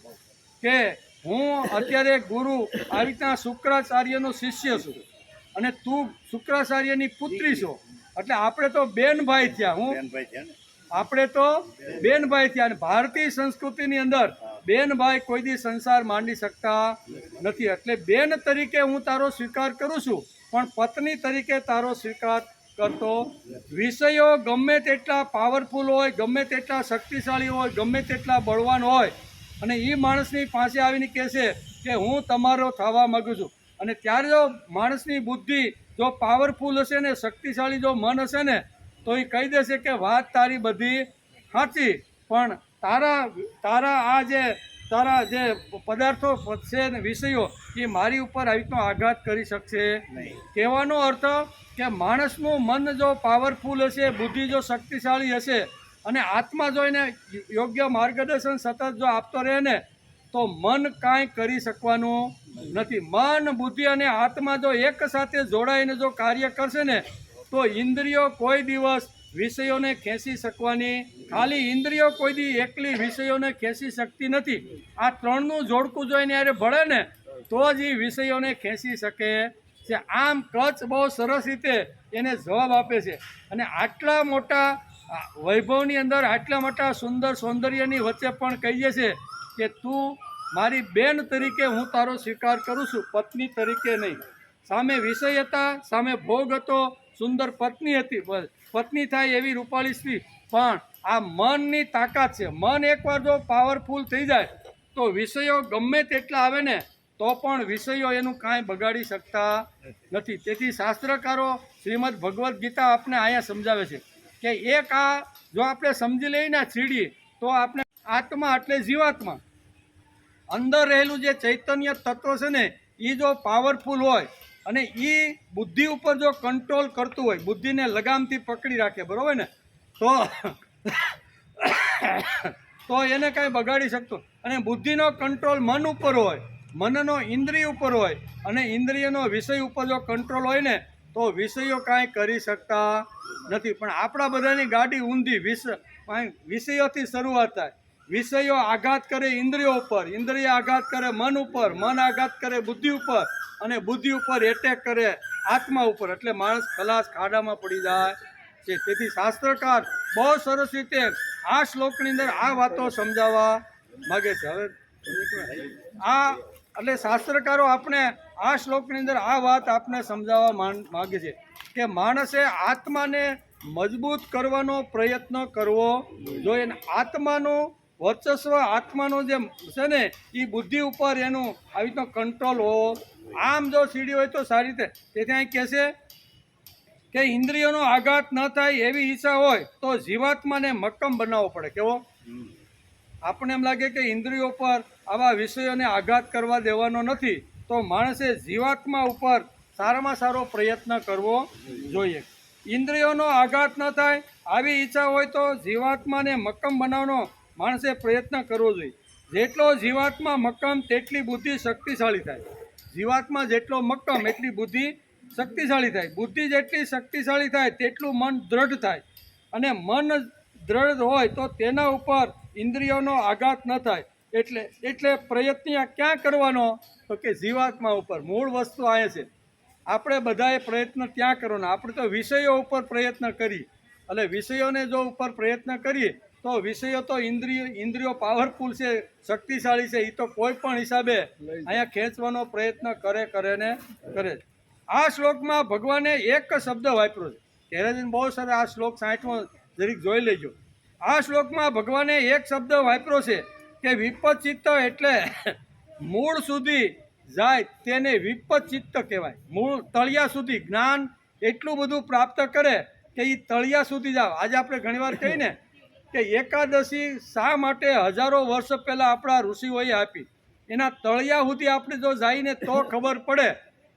કે હું અત્યારે ગુરુ આવી રીતના શુક્રાચાર્યનો શિષ્ય છું અને તું શુક્રાચાર્યની પુત્રી છો, એટલે આપણે તો બેનભાઈ થયા. આપણે તો બેનભાઈ થયા. અને ભારતીય સંસ્કૃતિની અંદર બેનભાઈ કોઈ દી સંસાર માંડી શકતા નથી. એટલે બેન તરીકે હું તારો સ્વીકાર કરું છું, પણ પત્ની તરીકે તારો સ્વીકાર કરતો વિષયો ગમે તેટલા પાવરફુલ હોય, ગમે તેટલા શક્તિશાળી હોય, ગમે તેટલા બળવાન હોય, અને એ માણસની પાસે આવીને કહેશે કે હું તમારો થવા માગું છું, અને ત્યારે જો માણસની બુદ્ધિ જો પાવરફુલ હશે ને, શક્તિશાળી જો મન હશે ને, તો એ કહી દેશે કે વાત તારી બધી સાચી, પણ તારા જે પદાર્થો છે ને વિષયો એ મારી ઉપર આવી રીતનો આઘાત કરી શકશે નહીં. કહેવાનો અર્થ કે માણસનું મન જો પાવરફુલ હશે, બુદ્ધિ જો શક્તિશાળી હશે, અને આત્મા જો એને યોગ્ય માર્ગદર્શન સતત જો આપતો રહે ને, તો મન કાંઈ કરી શકવાનું નથી. મન, બુદ્ધિ અને આત્મા જો એક સાથે જોડાઈને જો કાર્ય કરશે ને, તો ઇન્દ્રિયો કોઈ દિવસ વિષયોને ખેંચી શકવાની, ખાલી ઇન્દ્રિયો કોઈ દી એકલી વિષયોને ખેંચી શકતી નથી. આ ત્રણનું જોડકું જોઈને યારે ભળે ને, તો જ એ વિષયોને ખેંચી શકે છે. આમ કચ્છ બહુ સરસ રીતે એને જવાબ આપે છે. અને આટલા મોટા વૈભવની અંદર, આટલા મોટા સુંદર સૌંદર્યની વચ્ચે પણ કહીએ છે કે તું મારી બેન તરીકે હું તારો સ્વીકાર કરું છું, પત્ની તરીકે નહીં. સામે વિષય હતા, સામે ભોગ હતો, સુંદર પત્ની હતી, પત્ની થાય એવી રૂપાળી સ્ત્રી, પણ આ મનની તાકાત છે. મન એકવાર જો પાવરફુલ થઈ જાય તો વિષયો ગમે તેટલા આવે ને, તો પણ વિષયો એનું કાંઈ બગાડી શકતા નથી. તેથી શાસ્ત્રકારો શ્રીમદ ભગવદ્ ગીતા આપણે અહીંયા સમજાવે છે કે એક આ જો આપણે સમજી લઈએ ને સીડી, તો આપણે આત્મા એટલે જીવાત્મા, અંદર રહેલું જે ચૈતન્ય તત્વ છે ને, એ જો પાવરફુલ હોય અને એ બુદ્ધિ ઉપર જો કંટ્રોલ કરતું હોય, બુદ્ધિને લગામથી પકડી રાખે, બરાબર ને, તો એને કાંઈ બગાડી શકતો. અને બુદ્ધિનો કંટ્રોલ મન ઉપર હોય, મનનો ઇન્દ્રિય ઉપર હોય, અને ઇન્દ્રિયનો વિષય ઉપર જો કંટ્રોલ હોય ને, તો વિષયો કાંઈ કરી શકતા નથી. પણ આપણા બધાની ગાડી ઊંધી, વિષયોથી શરૂઆત થાય. વિષયો આઘાત કરે ઇન્દ્રિયો ઉપર, ઇન્દ્રિય આઘાત કરે મન ઉપર, મન આઘાત કરે બુદ્ધિ ઉપર, અને બુદ્ધિ ઉપર એટેક કરે આત્મા ઉપર, એટલે માણસ ખલાસ ખાડામાં પડી જાય છે. તેથી શાસ્ત્રકાર બહુ સરસ રીતે આ શ્લોકની અંદર આ વાતો સમજાવવા માગે છે. હવે એટલે શાસ્ત્રકારો આપણે આ શ્લોકની અંદર આ વાત આપણે સમજાવવા માગે છે કે માણસે આત્માને મજબૂત કરવાનો પ્રયત્ન કરવો જોઈએ. આત્માનું વર્ચસ્વ, આત્માનો જે છે ને, એ બુદ્ધિ ઉપર એનું આવી રીતનો કંટ્રોલ હોવો. આમ જો સીડી હોય તો સારી રીતે. તેથી અહીં કહે છે કે ઇન્દ્રિયોનો આઘાત ન થાય એવી ઈચ્છા હોય તો જીવાત્માને મક્કમ બનાવવો પડે. કેવો? આપણને એમ લાગે કે ઇન્દ્રિયો પર આવા વિષયોને આઘાત કરવા દેવાનો નથી, તો માણસે જીવાત્મા ઉપર સારામાં સારો પ્રયત્ન કરવો જોઈએ. ઇન્દ્રિયોનો આઘાત ન થાય આવી ઈચ્છા હોય તો જીવાત્માને મક્કમ બનાવવાનો માણસે પ્રયત્ન કરવો જોઈએ. જેટલો જીવાત્મા મક્કમ તેટલી બુદ્ધિ શક્તિશાળી થાય. જીવાત્મા જેટલો મક્કમ એટલી બુદ્ધિ શક્તિશાળી થાય. બુદ્ધિ જેટલી શક્તિશાળી થાય તેટલું મન દ્રઢ થાય, અને મન દ્રઢ હોય તો તેના ઉપર ઇન્દ્રિયોનો આઘાત ન થાય. એટલે પ્રયત્ન ક્યાં કરવાનો? તો કે જીવાત્મા ઉપર. મૂળ વસ્તુ આ છે. આપણે બધાએ પ્રયત્ન ત્યાં કરવાનો. આપણે તો વિષયો ઉપર પ્રયત્ન કરી, એટલે વિષયોને જો ઉપર પ્રયત્ન કરીએ તો વિષયો તો ઇન્દ્રિયો પાવરફુલ છે, શક્તિશાળી છે, એ તો કોઈ પણ હિસાબે અહીંયા ખેંચવાનો પ્રયત્ન કરે. આ શ્લોકમાં ભગવાને એક શબ્દ વાપર્યો છે. કહેરાજીને બહુ સરસ આ શ્લોક 60 જરીક જોઈ લેજો. આ શ્લોકમાં ભગવાને એક શબ્દ વાપર્યો છે કે વિપચિત્ત, એટલે મૂળ સુધી જાય તેને વિપચિત્ત કહેવાય. મૂળ તળિયા સુધી જ્ઞાન એટલું બધું પ્રાપ્ત કરે કે એ તળિયા સુધી જાવ. આજે આપણે ઘણીવાર કહીએ ને કે એકાદશી શા માટે હજારો વર્ષ પહેલાં આપણા ઋષિઓએ આપી, એના તળિયા સુધી આપણે જો જઈને તો ખબર પડે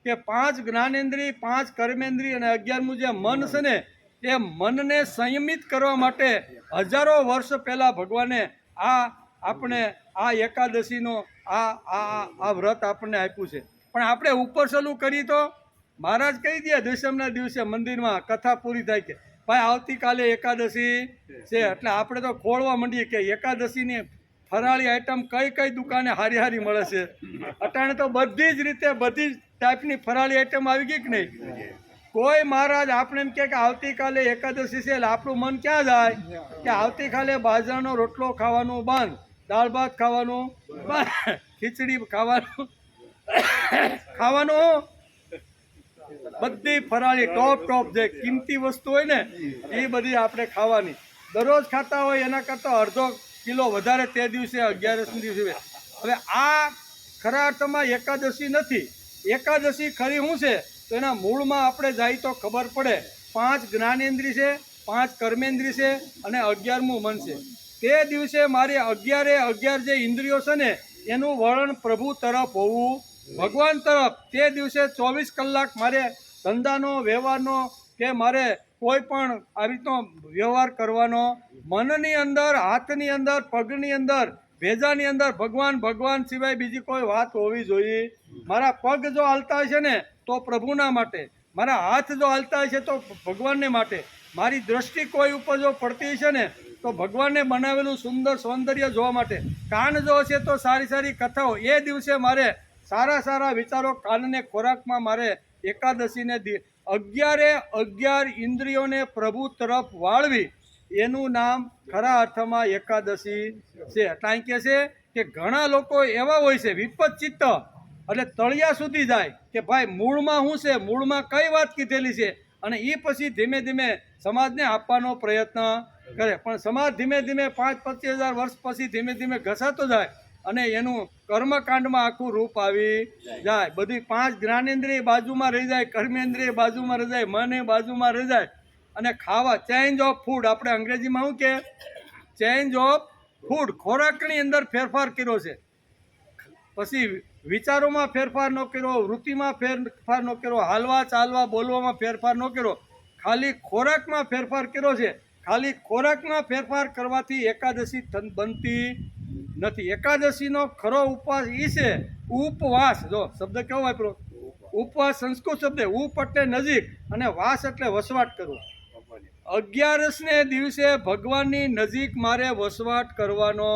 કે 5 જ્ઞાનેન્દ્રિય, 5 કર્મેન્દ્રિય અને 11મું જે મન છે ને, એ મનને સંયમિત કરવા માટે હજારો વર્ષ પહેલાં ભગવાને આપણે આ એકાદશીનો આ વ્રત આપણને આપ્યું છે. પણ આપણે ઉપર સલું કરીએ તો મહારાજ કહી દે દશમના દિવસે મંદિરમાં કથા પૂરી થાય કે ભાઈ આવતીકાલે એકાદશી છે, એટલે આપણે તો ખોળવા માંડીએ કે એકાદશીની ફરાળી આઈટમ કઈ દુકાને હારી મળે છે. અટાણે તો બધી જ રીતે બધી જ ટાઈપની ફરાળી આઈટમ આવી ગઈ કે નહીં? કોઈ મહારાજ આપણે એમ કે આવતીકાલે એકાદશી છે, એટલે આપણું મન ક્યાં જાય કે આવતીકાલે બાજરાનો રોટલો ખાવાનું બંધ, દાળ ભાત ખાવાનું બંધ, ખીચડી ખાવાનું બધી ફરાળી ટોપ જે કિંમતી વસ્તુ હોય ને એ બધી આપણે ખાવાની. દરરોજ ખાતા હોય એના કરતાં અડધો કિલો વધારે તે દિવસે 11 દિવસે. હવે આ ખરા અર્થમાં એકાદશી નથી. એકાદશી ખરી શું છે તો એના મૂળમાં આપણે જાય તો ખબર પડે. 5 જ્ઞાનેન્દ્રિય છે, 5 કર્મેન્દ્રિય છે અને 11મું મન છે. તે દિવસે મારે 11 જે ઇન્દ્રિયો છે ને એનું વલણ પ્રભુ તરફ હોવું, ભગવાન તરફ. તે દિવસે 24 કલાક મારે ધંધાનો, વ્યવહારનો કે મારે કોઈ પણ આવી રીતનો વ્યવહાર કરવાનો. મનની અંદર, હાથની અંદર, પગની અંદર, ભેજાની અંદર ભગવાન સિવાય બીજી કોઈ વાત હોવી જોઈએ. મારા પગ જો હાલતા હોય છે ને તો પ્રભુના માટે, મારા હાથ જો હાલતા હોય છે તો ભગવાનને માટે, મારી દ્રષ્ટિ કોઈ ઉપર જો પડતી છે ને તો ભગવાનને બનાવેલું સુંદર સૌંદર્ય જોવા માટે, કાન જો છે તો સારી સારી કથાઓ. એ દિવસે મારે સારા વિચારો કાનને ખોરાકમાં મારે એકાદશીને 11 ઇન્દ્રિયોને પ્રભુ તરફ વાળવી, એનું નામ ખરા અર્થમાં એકાદશી છે. એટલે કહે છે કે ઘણા લોકો એવા હોય છે વિપત ચિત્ત, એટલે તળિયા સુધી જાય કે ભાઈ મૂળમાં શું છે, મૂળમાં કઈ વાત કીધેલી છે, અને એ પછી ધીમે ધીમે સમાજને આપવાનો પ્રયત્ન કરે. પણ સમાજ ધીમે 5-25 હજાર વર્ષ પછી ધીમે ધીમે ઘસાતો જાય અને એનું કર્મકાંડમાં આખું રૂપ આવી જાય. બધી 5 જ્ઞાનેન્દ્રિય બાજુમાં રહી જાય, કર્મેન્દ્રિય બાજુમાં રહી જાય, મન એ બાજુમાં રહી જાય. અને ખાવા ચેન્જ ઓફ ફૂડ, આપણે અંગ્રેજીમાં શું કે ચેન્જ ઓફ ફૂડ, ખોરાકની અંદર ફેરફાર કર્યો છે. પછી વિચારોમાં ફેરફાર ન કર્યો, વૃત્તિમાં ફેરફાર ન કર્યો, હાલવા ચાલવા બોલવામાં ફેરફાર ન કર્યો, ખાલી ખોરાકમાં ફેરફાર કર્યો છે. ખાલી ખોરાકમાં ફેરફાર કરવાથી એકાદશી બનતી નથી. એકાદશીનો ખરો ઉપવાસ એ છે ઉપવાસ. જો શબ્દ કેવો વાપરો, ઉપવાસ સંસ્કૃત શબ્દ. ઉપ એટલે નજીક અને વાસ એટલે વસવાટ કરવો. 11ને દિવસે ભગવાનની નજીક મારે વસવાટ કરવાનો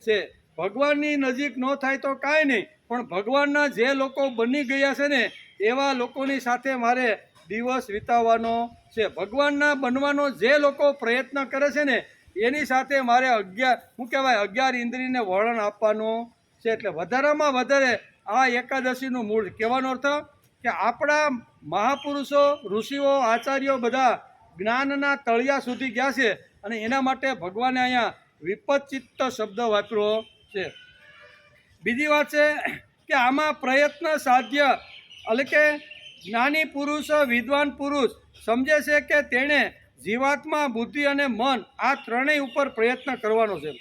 છે. ભગવાનની નજીક ન થાય તો કાંઈ નહીં, પણ ભગવાનના જે લોકો બની ગયા છે ને એવા લોકોની સાથે મારે દિવસ વિતાવવાનો છે. ભગવાનના બનવાનો જે લોકો પ્રયત્ન કરે છે ને એની સાથે મારે 11 ઇન્દ્રિયને વલણ આપવાનું છે. એટલે વધારામાં વધારે આ એકાદશીનું મૂળ કહેવાનો અર્થ કે આપણા મહાપુરુષો, ઋષિઓ, આચાર્યો બધા જ્ઞાનના તળિયા સુધી ગયા છે અને એના માટે ભગવાને અહીંયા વિપચિત્ત શબ્દ વાપર્યો છે. બીજી વાત છે કે આમાં પ્રયત્ન સાધ્ય, એટલે કે જ્ઞાની પુરુષ, વિદ્વાન પુરુષ સમજે છે કે તેણે જીવાત્મા, બુદ્ધિ અને મન આ ત્રણેય ઉપર પ્રયત્ન કરવાનો છે.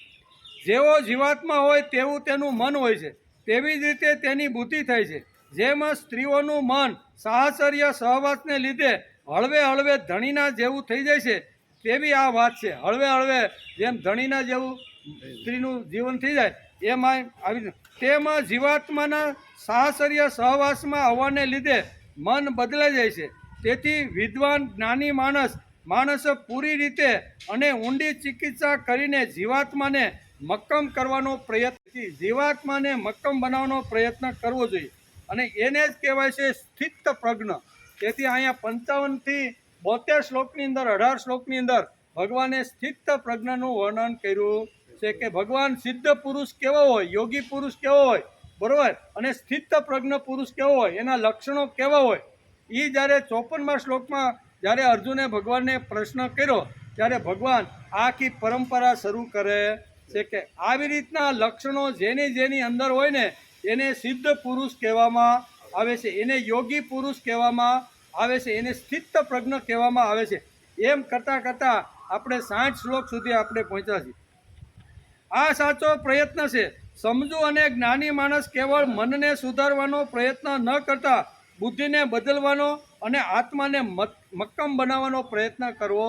જેવો જીવાત્મા હોય તેવું તેનું મન હોય છે, તેવી જ રીતે તેની બુદ્ધિ થાય છે. જેમ સ્ત્રીઓનું મન સાહચર્ય સહવાસને લીધે હળવે ધણીના જેવું થઈ જાય છે, તેવી આ વાત છે. હળવે જેમ ધણીના જેવું સ્ત્રીનું જીવન થઈ જાય એમાં આવી, તેમાં જીવાત્માના સાહચર્ય સહવાસમાં આવવાને લીધે મન બદલાઈ જાય છે. તેથી વિદ્વાન જ્ઞાની માણસ પૂરી રીતે અને ઊંડી ચિકિત્સા કરીને જીવાત્માને મક્કમ કરવાનો પ્રયત્ન, જીવાત્માને મક્કમ બનાવવાનો પ્રયત્ન કરવો જોઈએ અને એને જ કહેવાય છે સ્થિત પ્રજ્ઞ. તેથી અહીંયા 55 થી 72 શ્લોકની અંદર, 18 શ્લોકની અંદર ભગવાને સ્થિત પ્રજ્ઞનું વર્ણન કર્યું છે કે ભગવાન સિદ્ધ પુરુષ કેવો હોય, યોગી પુરુષ કેવો હોય, બરોબર, અને સ્થિત પ્રજ્ઞ પુરુષ કેવો હોય, એના લક્ષણો કેવા હોય. એ જ્યારે 54મા શ્લોકમાં જ્યારે અર્જુને ભગવાનને પ્રશ્ન કર્યો ત્યારે ભગવાન આખી પરંપરા શરૂ કરે છે કે આવી રીતના લક્ષણો જેની અંદર હોય ને એને સિદ્ધ પુરુષ કહેવામાં આવે છે, એને યોગી પુરુષ કહેવામાં આવે છે, એને સ્થિત પ્રજ્ઞ કહેવામાં આવે છે. એમ કરતાં આપણે 60 શ્લોક સુધી આપણે પહોંચ્યા છીએ. આ સાચો પ્રયત્ન છે. સમજુ અને જ્ઞાની માણસ કેવળ મનને સુધારવાનો પ્રયત્ન ન કરતા બુદ્ધિને બદલવાનો અને આત્માને મક્કમ બનાવવાનો પ્રયત્ન કરવો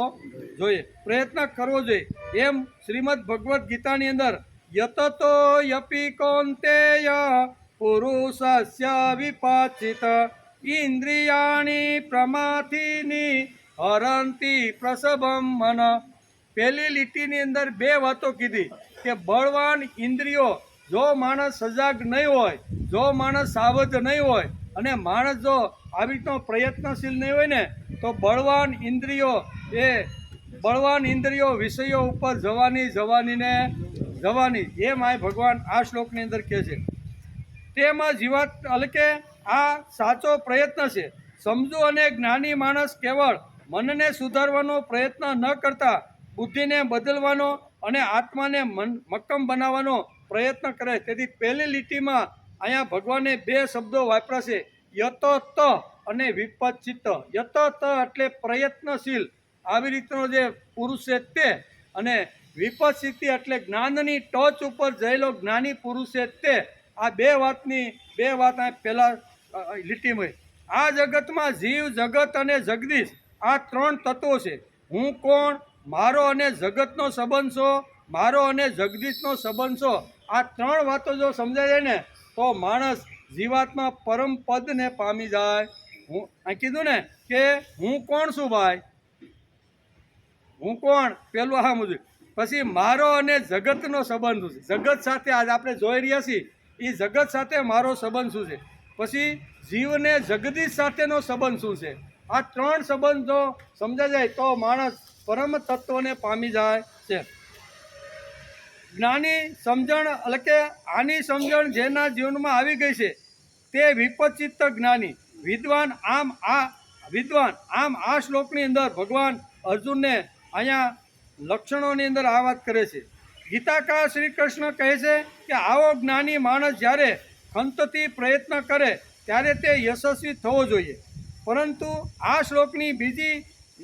જોઈએ. એમ શ્રીમદ ભગવદ્ ગીતાની અંદર યતતો યપી કૌંતેય પુરુષસ્ય વિપાચિત ઇન્દ્રિયાણી પ્રમાથિની હરંતી પ્રસભમ મન. પહેલી લીટીની અંદર 2 વાતો કીધી કે બળવાન ઇન્દ્રિયો, જો માણસ સજાગ નહીં હોય, જો માણસ સાવધ નહીં હોય અને માણસ જો આવી રીતનો પ્રયત્નશીલ નહીં હોય ને તો બળવાન ઇન્દ્રિયો વિષયો ઉપર જવાની. એમ આ ભગવાન આ શ્લોકની અંદર કહે છે. તેમાં એટલે કે આ સાચો પ્રયત્ન છે. સમજુ અને જ્ઞાની માણસ કેવળ મનને સુધારવાનો પ્રયત્ન ન કરતા બુદ્ધિને બદલવાનો અને આત્માને મક્કમ બનાવવાનો પ્રયત્ન કરે. તેથી પહેલી લીટીમાં અહીંયા ભગવાને 2 શબ્દો વાપર્યા છે, યતત અને વિપચિત્ત. યતત એટલે પ્રયત્નશીલ, આવી રીતનો જે પુરુષ છે તે, અને વિપચિત્તિ એટલે જ્ઞાનની ટોચ ઉપર જયેલો જ્ઞાની પુરુષ છે તે. આ બે વાત પહેલા લીટીમાં. આ જગતમાં જીવ, જગત અને જગદીશ આ 3 તત્વો છે. હું કોણ, મારો અને જગતનો સંબંધ છો, મારો અને જગદીશનો સંબંધ છો. આ 3 વાતો જો સમજાય જાય ને તો માણસ જીવાત્મા પરમ પદને પામી જાય. હું આ કીધું ને કે હું કોણ છું ભાઈ, હું કોણ, પેલું આ મુજબ. પછી મારો અને જગતનો સંબંધ શું છે, જગત સાથે આજ આપણે જોઈ રહ્યા છીએ એ જગત સાથે મારો સંબંધ શું છે. પછી જીવને જગદીશ સાથેનો સંબંધ શું છે. આ 3 સંબંધ જો સમજાઈ જાય તો માણસ પરમ તત્વને પામી જાય છે. જ્ઞાની સમજણ એટલે કે આની સમજણ જેના જીવનમાં આવી ગઈ છે તે વિપચિત્ત જ્ઞાની વિદ્વાન. આમ આ શ્લોકની અંદર ભગવાન અર્જુનને અહીંયા લક્ષણોની અંદર આ વાત કરે છે. ગીતાકાર શ્રી કૃષ્ણ કહે છે કે આવો જ્ઞાની માણસ જ્યારે ખંતથી પ્રયત્ન કરે ત્યારે તે યશસ્વી થવો જોઈએ. પરંતુ આ શ્લોકની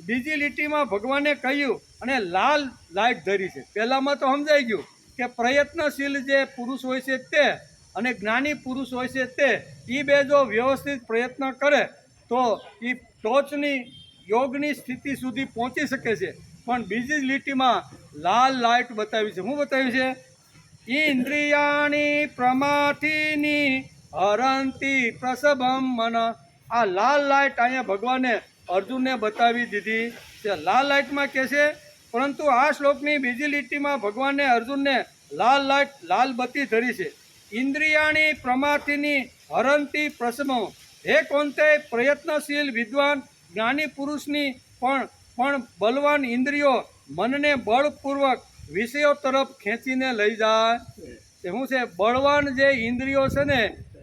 બીજી લીટીમાં ભગવાને કહ્યું અને લાલ લાઈટ ધરી છે. પહેલામાં તો સમજાઈ ગયું કે પ્રયત્નશીલ જે પુરુષ હોય છે તે અને જ્ઞાની પુરુષ હોય છે તે, એ બે જો વ્યવસ્થિત પ્રયત્ન કરે તો એ ટોચની યોગની સ્થિતિ સુધી પહોંચી શકે છે. પણ બીજી જ લીટીમાં લાલ લાઈટ બતાવી છે. શું બતાવ્યું છે? ઇન્દ્રિયાણી પ્રમાથિની હરંતી પ્રસભમ મન. આ લાલ લાઈટ અહીંયા ભગવાને અર્જુનને બતાવી દીધી છે. લાલ લાઈટમાં કહે છે, પરંતુ આ શ્લોકની બીજી લીટીમાં ભગવાને અર્જુનને લાલ બત્તી ધરી છે. ઇન્દ્રિયાણી પ્રમાથિની હરંતી પ્રસભમ. હે કોંતે, પ્રયત્નશીલ વિદ્વાન જ્ઞાની પુરુષની પણ બલવાન ઇન્દ્રિયો મનને બળપૂર્વક વિષયો તરફ ખેંચીને લઈ જાય. શું છે? બળવાન જે ઇન્દ્રિયો છે ને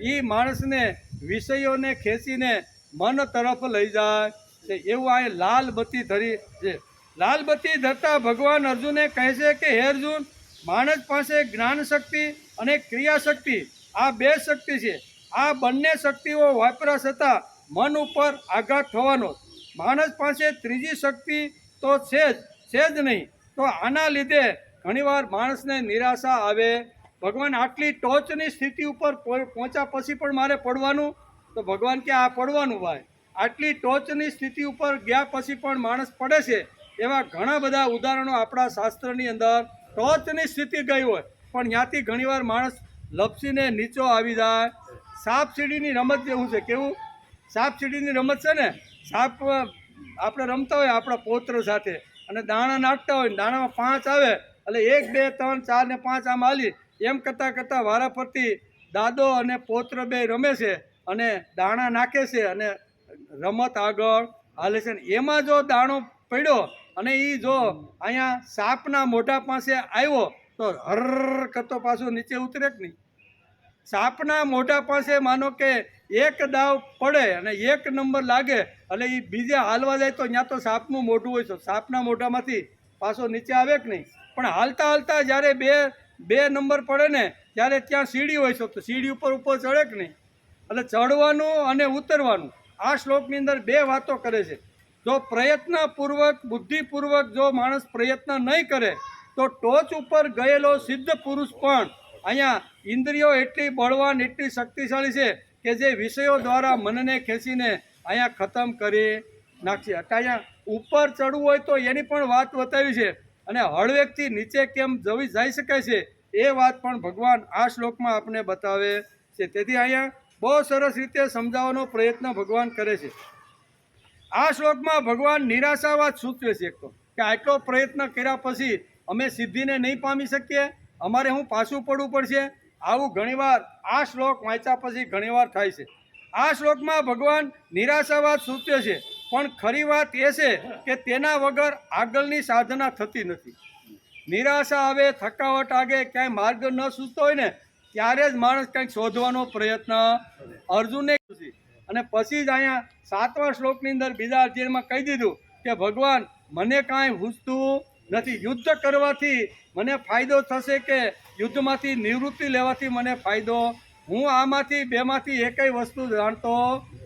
એ માણસને વિષયોને ખેંચીને મન તરફ લઈ જાય છે. એવું આ લાલ બત્તી ધરી છે. લાલ બત્તી ધરતા ભગવાન અર્જુને કહે છે કે હે અર્જુન, માણસ પાસે જ્ઞાન શક્તિ અને ક્રિયા શક્તિ આ 2 શક્તિ છે. આ બંને શક્તિઓ વાપર્યા છતાં મન ઉપર આઘાત થવાનો. માણસ પાસે ત્રીજી શક્તિ તો છે જ નહીં. તો આના લીધે ઘણીવાર માણસને નિરાશા આવે. ભગવાન આટલી ટોચની સ્થિતિ ઉપર પહોંચ્યા પછી પણ મારે પડવાનું, તો ભગવાન કે આ પડવાનું ભાઈ. આટલી ટોચની સ્થિતિ ઉપર ગયા પછી પણ માણસ પડે છે. એવા ઘણા બધા ઉદાહરણો આપણા શાસ્ત્રની અંદર. ટોચની સ્થિતિ ગઈ હોય પણ ત્યાંથી ઘણીવાર માણસ લપસીને નીચો આવી જાય. સાપ સીડીની રમત જેવું છે. કેવું? સાપ સીડીની રમત છે ને, સાપ આપણે રમતા હોય આપણા પૌત્ર સાથે અને દાણા નાખતા હોય, દાણામાં 5 આવે એટલે 1 2 3 4 ને 5 આમ હાલી એમ કરતાં વારા ફરતી દાદો અને પૌત્ર 2 રમે છે અને દાણા નાખે છે અને રમત આગળ હાલે છે. એમાં જો દાણો પડ્યો અને એ જો અહીંયા સાપના મોઢા પાસે આવ્યો તો હર કરતો પાછો નીચે ઉતરે કે નહીં? સાપના મોઢા પાસે માનો કે 1 દાવ પડે અને 1 નંબર લાગે એટલે એ બીજા હાલવા જાય તો ત્યાં તો સાપનું મોઢું હોય છે, સાપના મોઢામાંથી પાછો નીચે આવે કે નહીં? પણ હાલતા જ્યારે બે નંબર પડે ને ત્યારે ત્યાં સીડી હોય છે, તો સીડી ઉપર ચડે કે નહીં? એટલે ચડવાનું અને ઉતરવાનું. આ શ્લોકની અંદર 2 વાતો કરે છે. જો પ્રયત્નપૂર્વક બુદ્ધિપૂર્વક જો માણસ પ્રયત્ન નહીં કરે તો ટોચ ઉપર ગયેલો સિદ્ધ પુરુષ પણ અહીંયા ઇન્દ્રિયો એટલી બળવાન, એટલી શક્તિશાળી છે કે જે વિષયો દ્વારા મનને ખેંચીને અહીંયા ખતમ કરી નાખશે. અહીંયા ઉપર ચડવું હોય તો એની પણ વાત બતાવી છે અને હળવેકથી નીચે કેમ જઈ શકાય છે એ વાત પણ ભગવાન આ શ્લોકમાં આપણે બતાવે છે. તેથી અહીંયા બહુ સરસ રીતે સમજાવવાનો પ્રયત્ન ભગવાન કરે છે. આ શ્લોકમાં ભગવાન નિરાશાવાદ સૂચવે છે. એક તો કે આટલો પ્રયત્ન કર્યા પછી અમે સિદ્ધિને નહીં પામી શકીએ, અમારે હું પાછું પડવું પડશે. આવું ઘણીવાર આ શ્લોક વાંચ્યા પછી ઘણીવાર થાય છે. આ શ્લોકમાં ભગવાન નિરાશાવાદ સૂચવે છે, પણ ખરી વાત એ છે કે તેના વગર આગળની સાધના થતી નથી. નિરાશા આવે, થકાવટ આગે, ક્યાંય માર્ગ ન સૂચતો હોય ને ત્યારે જ માણસ કંઈક શોધવાનો પ્રયત્ન અર્જુને અને પછી જ અહીંયા 7મા શ્લોકની અંદર બીજા અધ્યાયમાં કહી દીધું કે ભગવાન મને કાંઈ સૂઝતું નથી. યુદ્ધ કરવાથી મને ફાયદો થશે કે યુદ્ધમાંથી નિવૃત્તિ લેવાથી મને ફાયદો, હું આમાંથી બેમાંથી એકેય વસ્તુ જાણતો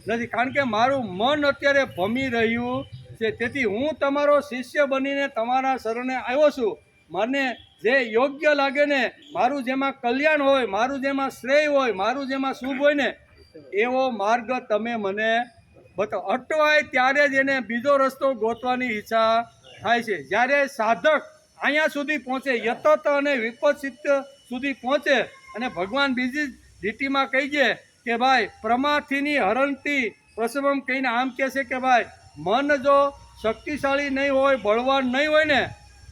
નથી, કારણ કે મારું મન અત્યારે ભમી રહ્યું છે. તેથી હું તમારો શિષ્ય બનીને તમારા શરણે આવ્યો છું. મને જે યોગ્ય લાગે ને, મારું જેમાં કલ્યાણ હોય, મારું જેમાં શ્રેય હોય, મારું જેમાં શુભ હોય ને, એવો માર્ગ તમે મને બતાવો. અટવાય ત્યારે જ એને બીજો રસ્તો ગોતવાની ઈચ્છા થાય છે. જ્યારે સાધક અહીંયા સુધી પહોંચે, યતત અને વિપસિત સુધી પહોંચે, અને ભગવાન બીજી લીટીમાં કહી દે કે ભાઈ પ્રમાથીની હરંતી પ્રસવમ કહીને આમ કહે છે કે ભાઈ મન જો શક્તિશાળી નહીં હોય, બળવાન નહીં હોય ને,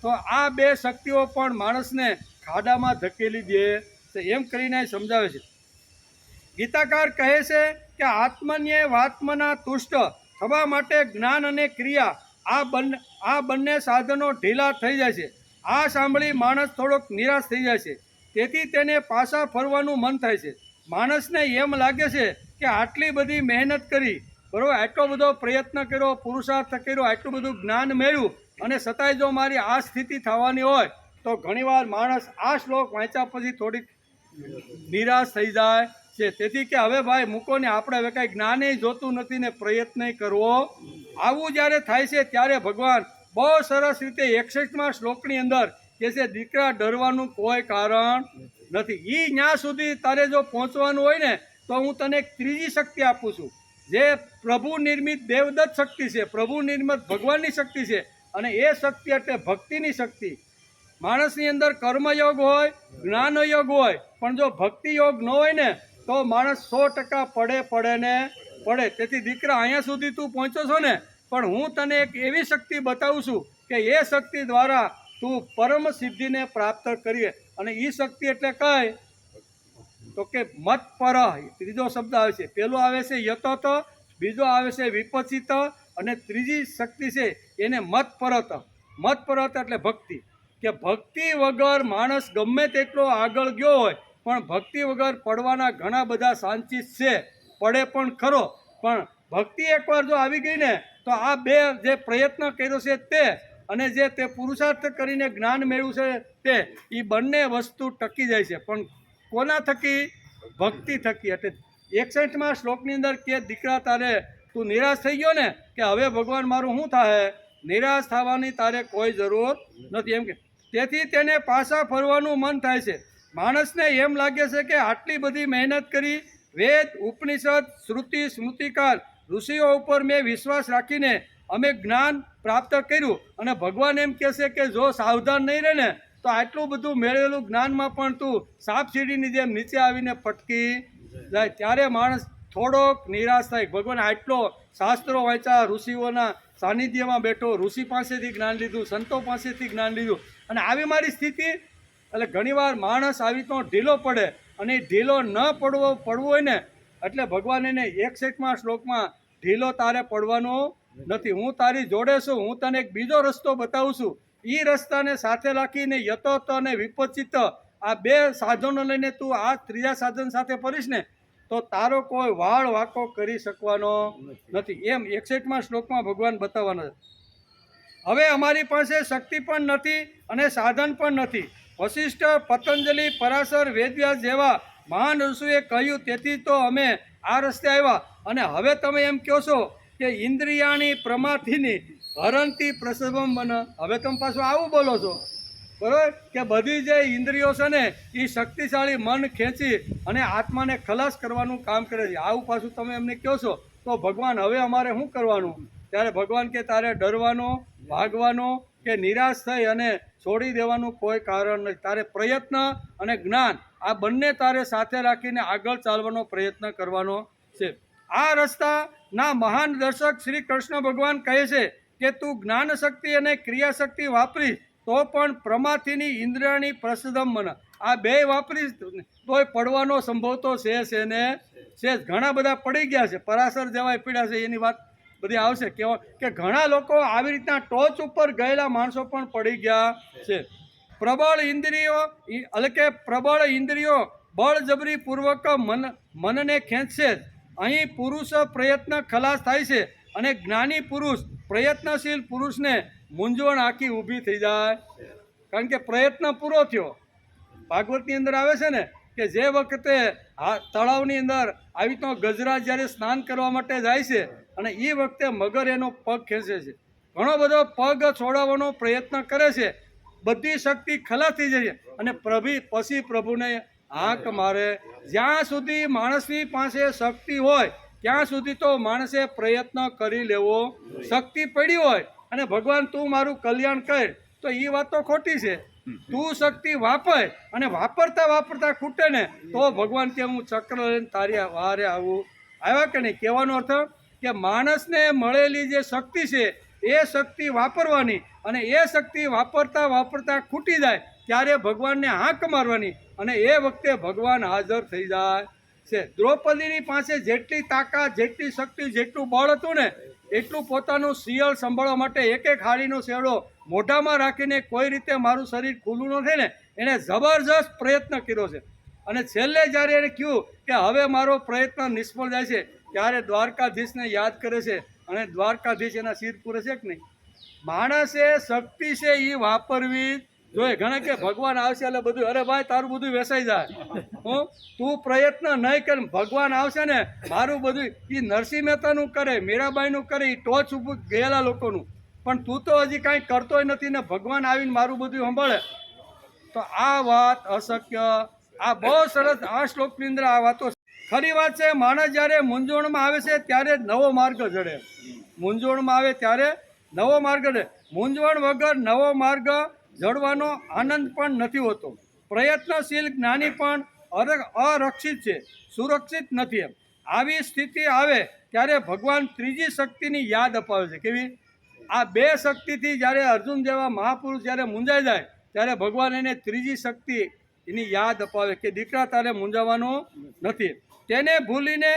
તો આ બે શક્તિઓ પણ માણસને ખાડામાં ધકેલી દે છે. એમ કરીને સમજાવે છે. ગીતાકાર કહે છે કે આત્મન્યે વાત્મના તુષ્ટ થવા માટે જ્ઞાન અને ક્રિયા આ બંને સાધનો ઢીલા થઈ જાય છે. આ સાંભળી માણસ થોડોક નિરાશ થઈ જાય છે. તેથી તેને પાછા ફરવાનું મન થાય છે. માણસને એમ લાગે છે કે આટલી બધી મહેનત કરી, બરાબર, આટલો બધો પ્રયત્ન કર્યો, પુરુષાર્થ કર્યો, આટલું બધું જ્ઞાન મેળવ્યું, અને છતાંય જો મારી આ સ્થિતિ થવાની હોય તો ઘણીવાર માણસ આ શ્લોક વાંચ્યા પછી થોડીક નિરાશ થઈ જાય છે. તેથી કે હવે ભાઈ મૂકો ને, આપણે હવે કાંઈ જ્ઞાને જોતું નથી ને પ્રયત્ન કરવો. આવું જ્યારે થાય છે ત્યારે ભગવાન બહુ સરસ રીતે 61મા શ્લોકની અંદર કે છે દીકરા ડરવાનું કોઈ કારણ નથી. એ ત્યાં સુધી તારે જો પહોંચવાનું હોય ને તો હું તને એક ત્રીજી શક્તિ આપું છું, જે પ્રભુ નિર્મિત દેવદત્ત શક્તિ છે, પ્રભુ નિર્મિત ભગવાનની શક્તિ છે. અને એ શક્તિ એટલે ભક્તિની શક્તિ. માણસની અંદર કર્મયોગ હોય, જ્ઞાનયોગ હોય, પણ જો ભક્તિ યોગ ન હોય ને તો માણસ 100% પડે ને પડે. તેથી દીકરા અહીંયા સુધી તું પહોંચ્યો છો ને, પણ હું તને એક એવી શક્તિ બતાવું છું કે એ શક્તિ દ્વારા તું પરમ સિદ્ધિને પ્રાપ્ત કરીએ. અને એ શક્તિ એટલે કઈ તો કે મત પર, ત્રીજો શબ્દ આવે છે. પેલો આવે છે યતત, બીજો આવે છે વિપચિત, અને ત્રીજી શક્તિ છે એને મત પરત. મત પરત એટલે ભક્તિ. કે ભક્તિ વગર માણસ ગમે તેટલો આગળ ગયો હોય, પણ ભક્તિ વગર પડવાના ઘણા બધા ચાન્સીસ છે. પડે પણ ખરો, પણ ભક્તિ એકવાર જો આવી ગઈ ને તો આ બે જે પ્રયત્ન કર્યો છે તે, અને જે તે પુરુષાર્થ કરીને જ્ઞાન મેળવ્યું છે તે, એ બંને વસ્તુ ટકી જાય છે. પણ કોના થકી? ભક્તિ થકી. એટલે 61મા શ્લોકની અંદર કે દીકરા તારે તું નિરાશ થઈ ગયો ને, કે હવે ભગવાન મારું શું થાય? નિરાશ થવાની તારે કોઈ જરૂર નથી. એમ કે તેથી તેને પાછા ફરવાનું મન થાય છે. માણસને એમ લાગે છે કે આટલી બધી મહેનત કરી, વેદ, ઉપનિષદ, શ્રુતિ, સ્મૃતિકાર, ઋષિઓ ઉપર મેં વિશ્વાસ રાખીને અમે જ્ઞાન પ્રાપ્ત કર્યું, અને ભગવાન એમ કહે છે કે જો સાવધાન નહીં રહે ને તો આટલું બધું મેળવેલું જ્ઞાનમાં પણ તું સાપ સીડીની જેમ નીચે આવીને પટકી જાય. ત્યારે માણસ થોડોક નિરાશ થાય. ભગવાન આટલો શાસ્ત્રો વાંચ્યા, ઋષિઓના સાનિધ્યમાં બેઠો, ઋષિ પાસેથી જ્ઞાન લીધું, સંતો પાસેથી જ્ઞાન લીધું, અને આવી મારી સ્થિતિ. એટલે ઘણીવાર માણસ આવી તો ઢીલો પડે, અને ઢીલો ન પડવું હોય ને એટલે ભગવાન એને 61મા શ્લોકમાં ઢીલો તારે પડવાનો નથી, હું તારી જોડે છું, હું તને એક બીજો રસ્તો બતાવું છું. એ રસ્તાને સાથે રાખીને યતત અને વિપચિત આ બે સાધનો લઈને તું આ ત્રીજા સાધન સાથે ફરીશ ને તો તારો કોઈ વાળ વાંકો કરી શકવાનો નથી. એમ 61મા શ્લોકમાં ભગવાન બતાવવાના છે. હવે અમારી પાસે શક્તિ પણ નથી અને સાધન પણ નથી. વશિષ્ઠ, પતંજલિ, પરાશર, વેદવ્યાસ જેવા મહાન ઋષિએ કહ્યું, તેથી તો અમે આ રસ્તે આવ્યા. અને હવે તમે એમ કહો છો કે ઇન્દ્રિયાણી પ્રમાથીની હરંતી પ્રસવમ બન. હવે તમે પાછું આવું બોલો છો, બરાબર, કે બધી જે ઇન્દ્રિયો છે ને એ શક્તિશાળી મન ખેંચી અને આત્માને ખલાસ કરવાનું કામ કરે છે. આવું પાછું તમે એમને કહો છો, તો ભગવાન હવે અમારે શું કરવાનું? ત્યારે ભગવાન કે તારે ડરવાનો, ભાગવાનો કે નિરાશ થઈ અને છોડી દેવાનું કોઈ કારણ નથી. તારે પ્રયત્ન અને જ્ઞાન આ બંને તારે સાથે રાખીને આગળ ચાલવાનો પ્રયત્ન કરવાનો છે. આ રસ્તાના મહાન દર્શક શ્રી કૃષ્ણ ભગવાન કહે છે કે તું જ્ઞાન શક્તિ અને ક્રિયા શક્તિ વાપરી તો પણ પ્રમાથીની ઇન્દ્રિયાની પ્રસદમ મન. આ બે વાપરી તોય પડવાનો સંભવ તો છે ને છે. ઘણા બધા પડી ગયા છે, પરાશર જેવા પીડ્યા છે, એની વાત બધી આવશે કે ઘણા લોકો આવી રીતના ટોચ ઉપર ગયેલા માણસો પણ પડી ગયા છે. પ્રબળ ઇન્દ્રિયો એટલે કે પ્રબળ ઇન્દ્રિયો બળજબરી પૂર્વક મનને ખેંચશે, અહીં પુરુષ પ્રયત્ન ખલાસ થાય છે અને જ્ઞાની પુરુષ પ્રયત્નશીલ પુરુષને મૂંઝવણ આખી ઊભી થઈ જાય, કારણ કે પ્રયત્ન પૂરો થયો. ભાગવતની અંદર આવે છે ને કે જે વખતે તળાવની અંદર આવી રીતનો ગજરાજ જ્યારે સ્નાન કરવા માટે જાય છે અને એ વખતે મગર એનો પગ ખેંચે છે, ઘણો બધો પગ છોડાવવાનો પ્રયત્ન કરે છે, બધી શક્તિ ખલાસ થઈ જાય છે અને પછી પ્રભુને હાંક મારે. જ્યાં સુધી માણસની પાસે શક્તિ હોય ત્યાં સુધી તો માણસે પ્રયત્ન કરી લેવો. શક્તિ પડી હોય અને ભગવાન તું મારું કલ્યાણ કર, તો એ વાત તો ખોટી છે. તું શક્તિ વાપર અને વાપરતા વાપરતા ખૂટે ને તો ભગવાન કે હું ચક્ર લઈને તારી વારે આવું. આવ્યા કે નહીં? કહેવાનો અર્થ કે માણસને મળેલી જે શક્તિ છે એ શક્તિ વાપરવાની અને એ શક્તિ વાપરતા વાપરતા ખૂટી જાય ત્યારે ભગવાનને હાંક મારવાની અને એ વખતે ભગવાન હાજર થઈ જાય છે. દ્રૌપદીની પાસે જેટલી તાકાત, જેટલી શક્તિ, જેટલું બળ હતું ને એટલું પોતાનું શિયળ સંભાળવા માટે એક એક હાડીનો શેડો મોઢામાં રાખીને કોઈ રીતે મારું શરીર ખુલ્લું ન થાય ને એણે જબરજસ્ત પ્રયત્ન કર્યો છે. અને છેલ્લે જ્યારે એને કહ્યું કે હવે મારો પ્રયત્ન નિષ્ફળ જાય છે ત્યારે દ્વારકાધીશને યાદ કરે છે અને દ્વારકાધીશ એના શિર પૂરે છે કે નહીં? માણસે શક્તિ છે એ વાપરવી જોઈએ. ઘણા કે ભગવાન આવશે એટલે બધું, અરે ભાઈ તારું બધું વેસાઈ જાય. તું પ્રયત્ન નહીં કર, ભગવાન આવશે ને મારું બધું. એ નરસિંહ મહેતાનું કરે, મીરાબાઈનું કરે, એ ટોચ ઉપર ગયેલા લોકોનું, પણ તું તો હજી કાંઈ કરતોય નથી ને ભગવાન આવીને મારું બધું સંભાળે. તો આ વાત અશક્ય. આ બહુ સરસ આ શ્લોકની અંદર આ વાતો ખરી વાત છે. માણસ જ્યારે મૂંઝવણમાં આવે છે ત્યારે નવો માર્ગ જડે. મૂંઝવણમાં આવે ત્યારે નવો માર્ગ જડે. મૂંઝવણ વગર નવો માર્ગ જડવાનો આનંદ પણ નથી હોતો. પ્રયત્નશીલ જ્ઞાની પણ અરક્ષિત છે, સુરક્ષિત નથી. એમ આવી સ્થિતિ આવે ત્યારે ભગવાન ત્રીજી શક્તિની યાદ અપાવે છે. કેવી? આ બે શક્તિથી જ્યારે અર્જુન જેવા મહાપુરુષ જ્યારે મૂંઝાઈ જાય ત્યારે ભગવાન એને ત્રીજી શક્તિ એની યાદ અપાવે કે દીકરા તારે મૂંઝાવાનું નથી. તેને ભૂલીને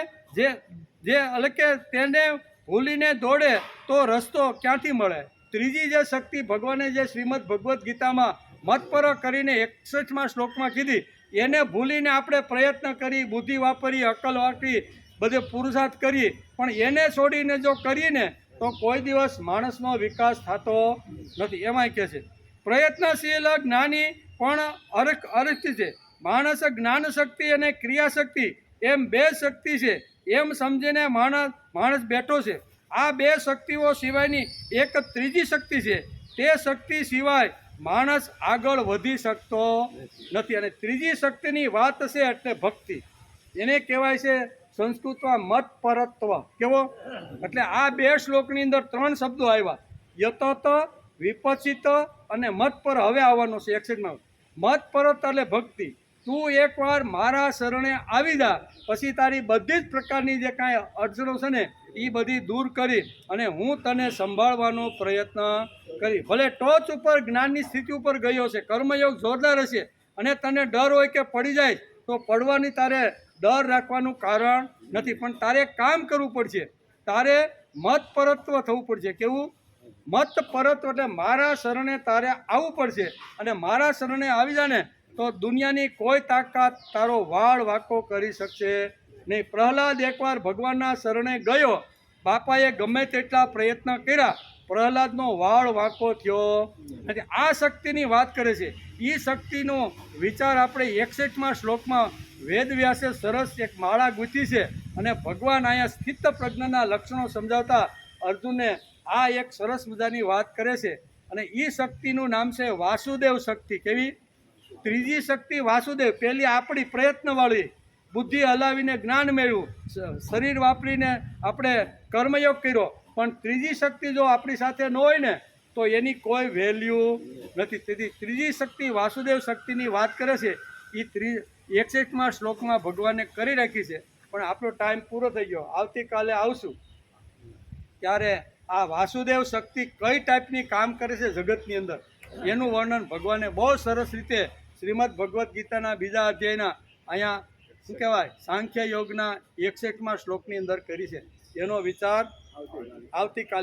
તેને ભૂલીને દોડે તો રસ્તો ક્યાંથી મળે? ત્રીજી જે શક્તિ ભગવાને જે શ્રીમદ ભગવદ્ ગીતામાં મતપર કરીને 61મા શ્લોકમાં કીધી, એને ભૂલીને આપણે પ્રયત્ન કરી, બુદ્ધિ વાપરી, અક્કલ વાપરી, બધે પુરુષાર્થ કરી, પણ એને છોડીને જો કરીએ તો કોઈ દિવસ માણસનો વિકાસ થતો નથી. એમાંય કહે છે પ્રયત્નશીલ જ્ઞાની પણ અરક્ષિત છે. માણસ જ્ઞાન શક્તિ અને ક્રિયાશક્તિ એમ બે શક્તિ છે એમ સમજીને માણસ બેઠો છે. આ બે શક્તિઓ સિવાયની એક ત્રીજી શક્તિ છે, તે શક્તિ સિવાય માણસ આગળ વધી શકતો નથી. અને ત્રીજી શક્તિની વાત છે એટલે ભક્તિ. એને કહેવાય છે સંસ્કૃતમાં મત પરત્વ. કેવો? એટલે આ બે શ્લોકની અંદર 3 શબ્દો આવ્યા, યતત, વિપચિત અને મત પર. હવે આવવાનો છે 61માં. મત પરત એટલે ભક્તિ. તું એકવાર મારા શરણે આવી જા, પછી તારી બધી જ પ્રકારની જે કાંઈ અડચણો છે ને એ બધી દૂર કરી અને હું તને સંભાળવાનો પ્રયત્ન કરી. ભલે ટોચ ઉપર જ્ઞાનની સ્થિતિ ઉપર ગયો છે, કર્મયોગ જોરદાર હશે અને તને ડર હોય કે પડી જાય તો પડવાની તારે ડર રાખવાનું કારણ નથી, પણ તારે કામ કરવું પડશે. તારે મત પરત્વ થવું પડશે. કેવું? મત પરત્વ એટલે મારા શરણે તારે આવવું પડશે અને મારા શરણે આવી જાય ને તો દુનિયાની કોઈ તાકાત તારો વાળ વાંકો કરી શકશે નહીં. પ્રહલાદ એકવાર ભગવાનના શરણે ગયો, બાપાએ ગમે તેટલા પ્રયત્ન કર્યા, પ્રહલાદનો વાળ વાંકો થયો નથી. આ શક્તિની વાત કરે છે. એ શક્તિનો વિચાર આપણે 61મા શ્લોકમાં વેદવ્યાસે સરસ એક માળા ગૂંથી છે અને ભગવાન અહીંયા સ્થિત પ્રજ્ઞાના લક્ષણો સમજાવતા અર્જુનને આ એક સરસ મજાની વાત કરે છે. અને એ શક્તિનું નામ છે વાસુદેવ શક્તિ. કેવી? ત્રીજી શક્તિ વાસુદેવ. પહેલી આપણી પ્રયત્નવાળી, બુદ્ધિ હલાવીને જ્ઞાન મેળવ્યું, શરીર વાપરીને આપણે કર્મયોગ કર્યો, પણ ત્રીજી શક્તિ જો આપણી સાથે ન હોય ને તો એની કોઈ વેલ્યુ નથી. તેથી ત્રીજી શક્તિ વાસુદેવ શક્તિની વાત કરે છે. એ 61મા શ્લોકમાં ભગવાને કરી રાખી છે. પણ આપણો ટાઈમ પૂરો થઈ ગયો. આવતીકાલે આવશું ત્યારે આ વાસુદેવ શક્તિ કઈ ટાઈપની કામ કરે છે જગતની અંદર એનું વર્ણન ભગવાને બહુ સરસ રીતે શ્રીમદ ભગવદ્ ગીતાના બીજા અધ્યાયના અહીંયા શું કહેવાય સાંખ્ય યોગના 61મા શ્લોકની અંદર કરી છે. એનો વિચાર આવતીકાલે